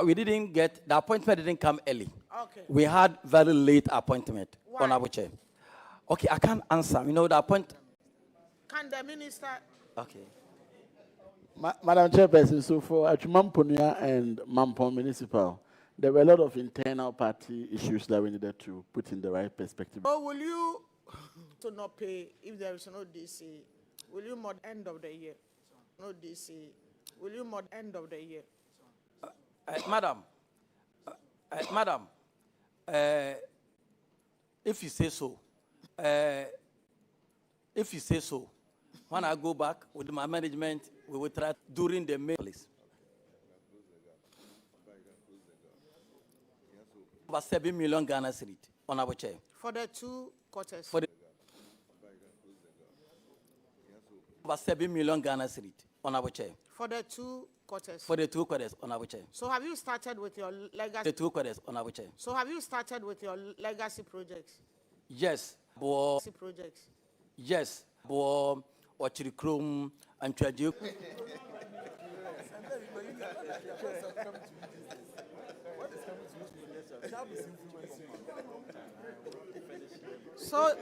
We didn't get, the appointment didn't come early. Okay. We had very late appointment Why? on our chair. Okay, I can't answer. The appointment. Can the minister? Okay. Madam Chairperson, so for Achuma Mponua and Mampong Municipal, there were a lot of internal party issues that we needed to put in the right perspective. Or will you to not pay if there is no DC? Will you mod end of the year? No DC. Will you mod end of the year? Madam, if you say so, when I go back with my management, we will try during the May. Over 7 million Ghana cedis, Honorable Chair. For the 2 quarters. For the over 7 million Ghana cedis, Honorable Chair. For the 2 quarters. For the 2 quarters, Honorable Chair. So have you started with your legacy? The 2 quarters, Honorable Chair. So have you started with your legacy projects? Yes. Bo Legacy projects. yes. Bo Ochirikrum and Trajuk. So,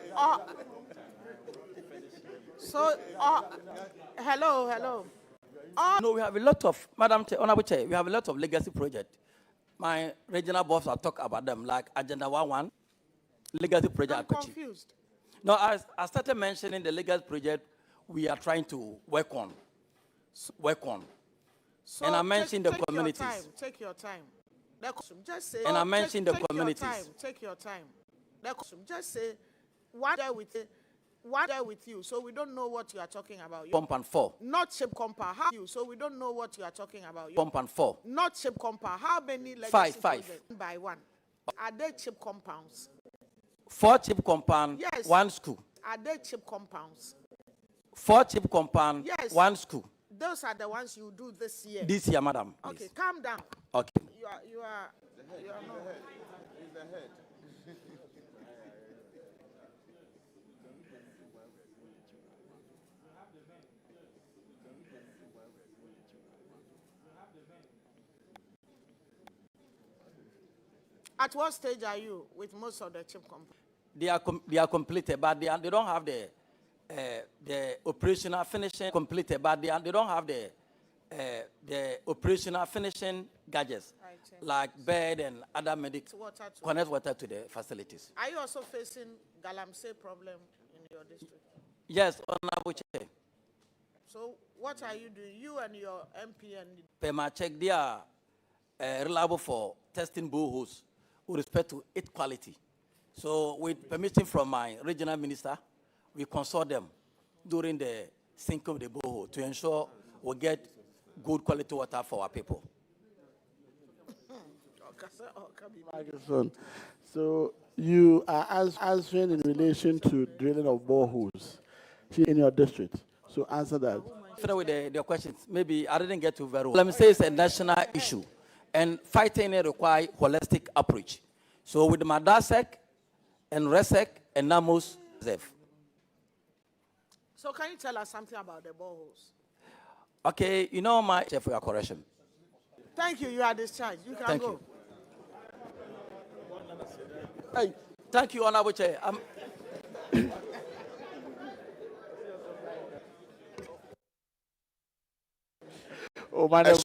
hello. No, we have a lot of, Madam Chair, Honorable Chair, we have a lot of legacy projects. My regional boss will talk about them, like Agenda 1.1, legacy project. I'm confused. No, I started mentioning the legacy project we are trying to work on. So and I mentioned the communities. Take your time. Just say. And I mentioned the communities. Take your time. Just say what there with you, so we don't know what you are talking about. Pump and 4. Not shape compare. How you? So we don't know what you are talking about. Pump and 4. Not shape compare. How many legacy 5. projects? By 1. Are they chip compounds? 4 chip compound, yes. 1 school. Are they chip compounds? 4 chip compound, yes. 1 school. Those are the ones you do this year. This year, madam. Okay, please. calm down. Okay. You are not. He's the head. At what stage are you with most of the chip compounds? They are completed, but they don't have the operational finishing completed, but they don't have the operational finishing gadgets like bed and other medical connect water to the facilities. Are you also facing galamsey problem in your district? Yes, Honorable Chair. So what are you doing? You and your MP and PEMA check, they are reliable for testing boreholes with respect to its quality. So with permission from my regional minister, we consult them during the sinking of the borehole to ensure we get good quality water for our people. So you are answering in relation to drilling of boreholes in your district. So answer that. With the questions, maybe I didn't get to very well. Let me say it's a national issue, and fighting it requires holistic approach. So with the Madasek and Resec and Namos, Zef. So can you tell us something about the boreholes? Okay, you know my chef for your correction. Thank you. You are discharged. You can Thank go. Hey, thank you, Honorable Chair. Oh, my name